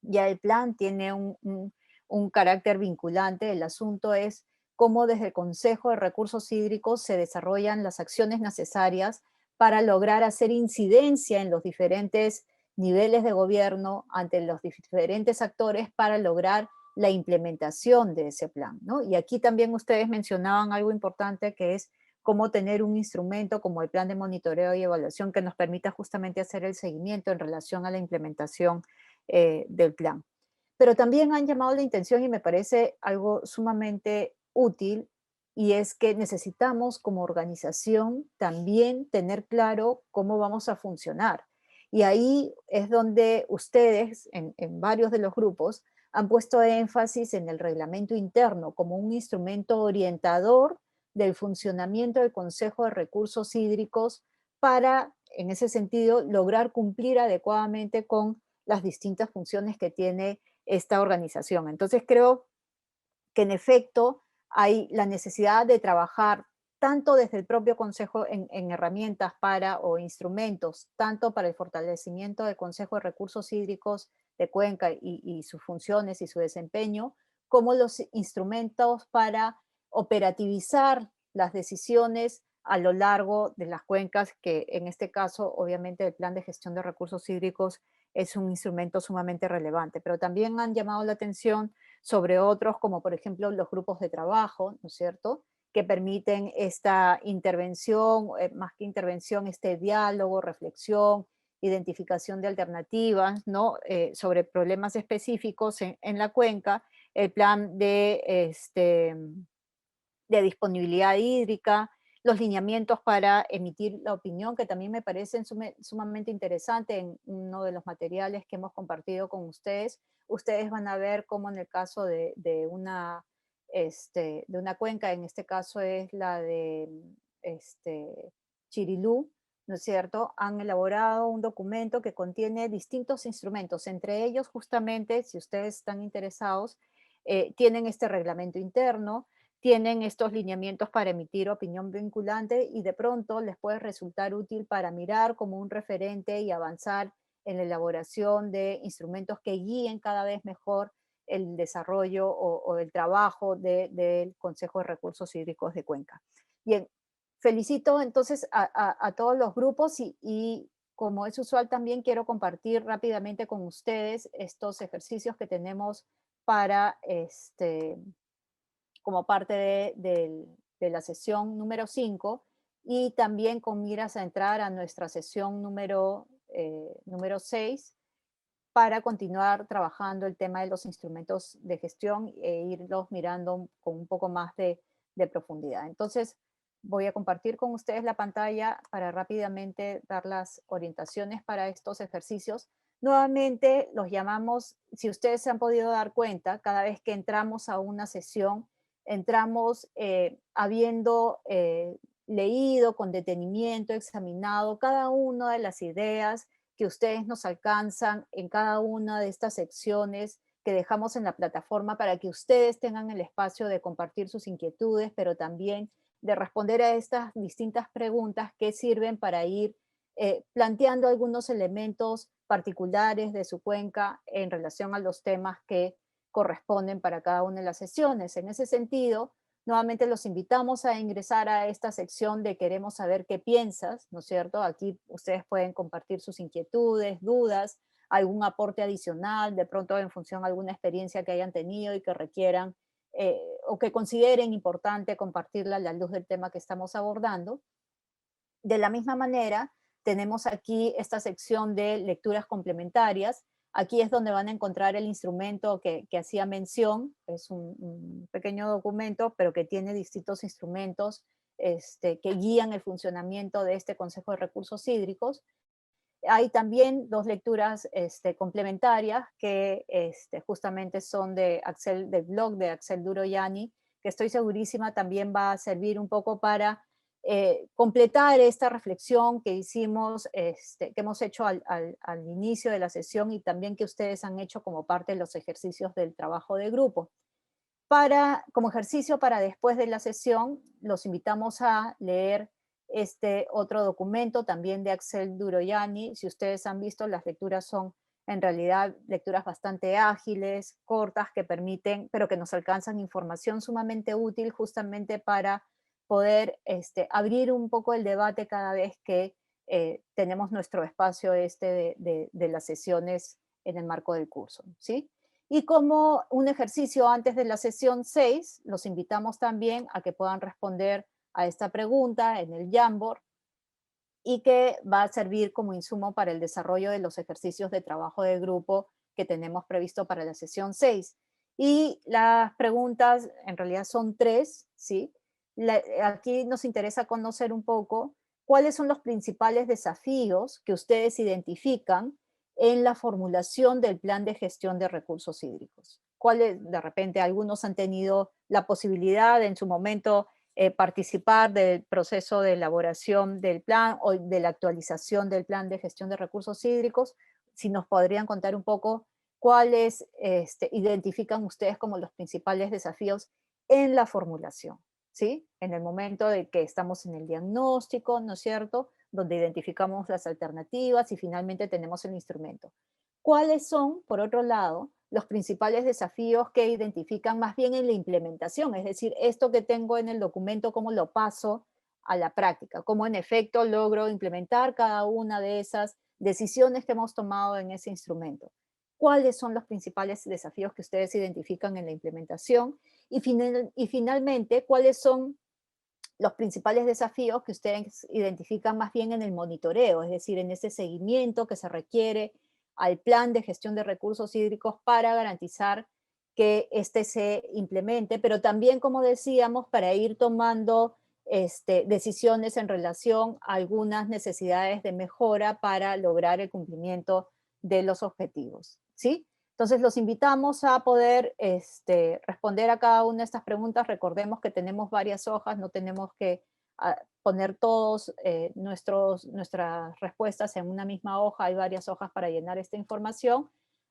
ya el plan tiene un carácter vinculante. El asunto es cómo desde el Consejo de Recursos Hídricos se desarrollan las acciones necesarias para lograr hacer incidencia en los diferentes niveles de gobierno ante los diferentes actores para lograr la implementación de ese plan, ¿no? Y aquí también ustedes mencionaban algo importante, que es cómo tener un instrumento como el plan de monitoreo y evaluación que nos permita justamente hacer el seguimiento en relación a la implementación del plan. Pero también han llamado la intención, y me parece algo sumamente útil, y es que necesitamos como organización también tener claro cómo vamos a funcionar. Y ahí es donde ustedes, en varios de los grupos, han puesto énfasis en el reglamento interno como un instrumento orientador del funcionamiento del Consejo de Recursos Hídricos para, en ese sentido, lograr cumplir adecuadamente con las distintas funciones que tiene esta organización. Entonces creo que en efecto hay la necesidad de trabajar tanto desde el propio Consejo en herramientas para o instrumentos, tanto para el fortalecimiento del Consejo de Recursos Hídricos de Cuenca y sus funciones y su desempeño, como los instrumentos para operativizar las decisiones a lo largo de las cuencas, que en este caso obviamente el plan de gestión de recursos hídricos es un instrumento sumamente relevante, pero también han llamado la atención sobre otros, como por ejemplo los grupos de trabajo, ¿no es cierto?, que permiten esta intervención, más que intervención, este diálogo, reflexión, identificación de alternativas, ¿no?, sobre problemas específicos en la cuenca, el plan de disponibilidad hídrica, los lineamientos para emitir la opinión, que también me parecen sumamente interesantes en uno de los materiales que hemos compartido con ustedes. Ustedes van a ver cómo en el caso de una cuenca, en este caso es la de Chirilú, ¿no es cierto?, han elaborado un documento que contiene distintos instrumentos, entre ellos justamente, si ustedes están interesados, tienen este reglamento interno, tienen estos lineamientos para emitir opinión vinculante y de pronto les puede resultar útil para mirar como un referente y avanzar en la elaboración de instrumentos que guíen cada vez mejor el desarrollo o el trabajo del Consejo de Recursos Hídricos de Cuenca. Bien, felicito entonces a todos los grupos y como es usual también quiero compartir rápidamente con ustedes estos ejercicios que tenemos para como parte de la sesión número 5 y también con miras a entrar a nuestra sesión número 6 para continuar trabajando el tema de los instrumentos de gestión e irlos mirando con un poco más de profundidad. Entonces, voy a compartir con ustedes la pantalla para rápidamente dar las orientaciones para estos ejercicios. Nuevamente los llamamos, si ustedes se han podido dar cuenta, cada vez que entramos a una sesión, entramos habiendo leído con detenimiento, examinado cada una de las ideas que ustedes nos alcanzan en cada una de estas secciones que dejamos en la plataforma para que ustedes tengan el espacio de compartir sus inquietudes, pero también de responder a estas distintas preguntas que sirven para ir planteando algunos elementos particulares de su cuenca en relación a los temas que corresponden para cada una de las sesiones. En ese sentido, nuevamente los invitamos a ingresar a esta sección de queremos saber qué piensas, ¿no es cierto? Aquí ustedes pueden compartir sus inquietudes, dudas, algún aporte adicional, de pronto en función de alguna experiencia que hayan tenido y que requieran o que consideren importante compartirla a la luz del tema que estamos abordando. De la misma manera, tenemos aquí esta sección de lecturas complementarias. Aquí es donde van a encontrar el instrumento que hacía mención. Es un pequeño documento, pero que tiene distintos instrumentos que guían el funcionamiento de este Consejo de Recursos Hídricos. Hay también dos lecturas complementarias que justamente son del blog de Axel Duro-Yanni, que estoy segurísima también va a servir un poco para completar esta reflexión que hicimos, que hemos hecho al inicio de la sesión y también que ustedes han hecho como parte de los ejercicios del trabajo de grupo. Como ejercicio para después de la sesión, los invitamos a leer este otro documento también de Axel Duro-Yanni. Si ustedes han visto, las lecturas son en realidad lecturas bastante ágiles, cortas, que permiten, pero que nos alcanzan información sumamente útil justamente para poder abrir un poco el debate cada vez que tenemos nuestro espacio de las sesiones en el marco del curso, ¿sí? Y como un ejercicio antes de la sesión 6, los invitamos también a que puedan responder a esta pregunta en el Jamboard y que va a servir como insumo para el desarrollo de los ejercicios de trabajo de grupo que tenemos previsto para la sesión 6. Y las preguntas en realidad son 3, ¿sí? Aquí nos interesa conocer un poco cuáles son los principales desafíos que ustedes identifican en la formulación del plan de gestión de recursos hídricos. De repente algunos han tenido la posibilidad de en su momento participar del proceso de elaboración del plan o de la actualización del plan de gestión de recursos hídricos. Si nos podrían contar un poco cuáles identifican ustedes como los principales desafíos en la formulación, ¿sí? En el momento de que estamos en el diagnóstico, ¿no es cierto?, donde identificamos las alternativas y finalmente tenemos el instrumento. ¿Cuáles son, por otro lado, los principales desafíos que identifican más bien en la implementación? Es decir, esto que tengo en el documento, ¿cómo lo paso a la práctica? ¿Cómo en efecto logro implementar cada una de esas decisiones que hemos tomado en ese instrumento? ¿Cuáles son los principales desafíos que ustedes identifican en la implementación? Y finalmente, ¿cuáles son los principales desafíos que ustedes identifican más bien en el monitoreo, es decir, en ese seguimiento que se requiere al plan de gestión de recursos hídricos para garantizar que se implemente, pero también, como decíamos, para ir tomando decisiones en relación a algunas necesidades de mejora para lograr el cumplimiento de los objetivos, ¿sí? Entonces los invitamos a poder responder a cada una de estas preguntas. Recordemos que tenemos varias hojas, no tenemos que poner todos nuestras respuestas en una misma hoja, hay varias hojas para llenar esta información.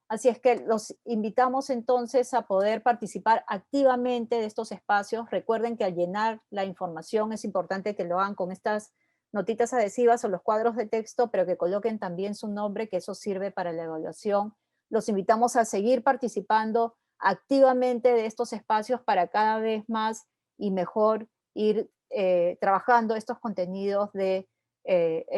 Así es que los invitamos entonces a poder participar activamente de estos espacios. Recuerden que al llenar la información es importante que lo hagan con estas notitas adhesivas o los cuadros de texto, pero que coloquen también su nombre, que eso sirve para la evaluación. Los invitamos a seguir participando activamente de estos espacios para cada vez más y mejor ir trabajando estos contenidos del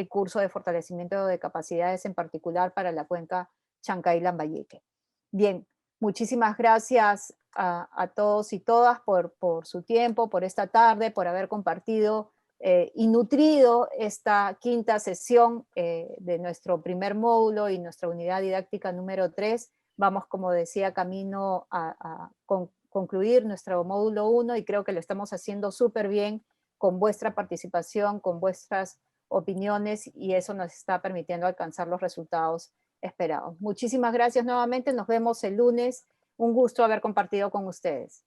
curso de fortalecimiento de capacidades, en particular para la cuenca Chancay-Lambayeque. Bien, muchísimas gracias a todos y todas por su tiempo, por esta tarde, por haber compartido y nutrido esta quinta sesión de nuestro primer módulo y nuestra unidad didáctica número 3. Vamos, como decía, camino a concluir nuestro módulo 1 y creo que lo estamos haciendo súper bien con vuestra participación, con vuestras opiniones, y eso nos está permitiendo alcanzar los resultados esperados. Muchísimas gracias nuevamente, nos vemos el lunes. Un gusto haber compartido con ustedes.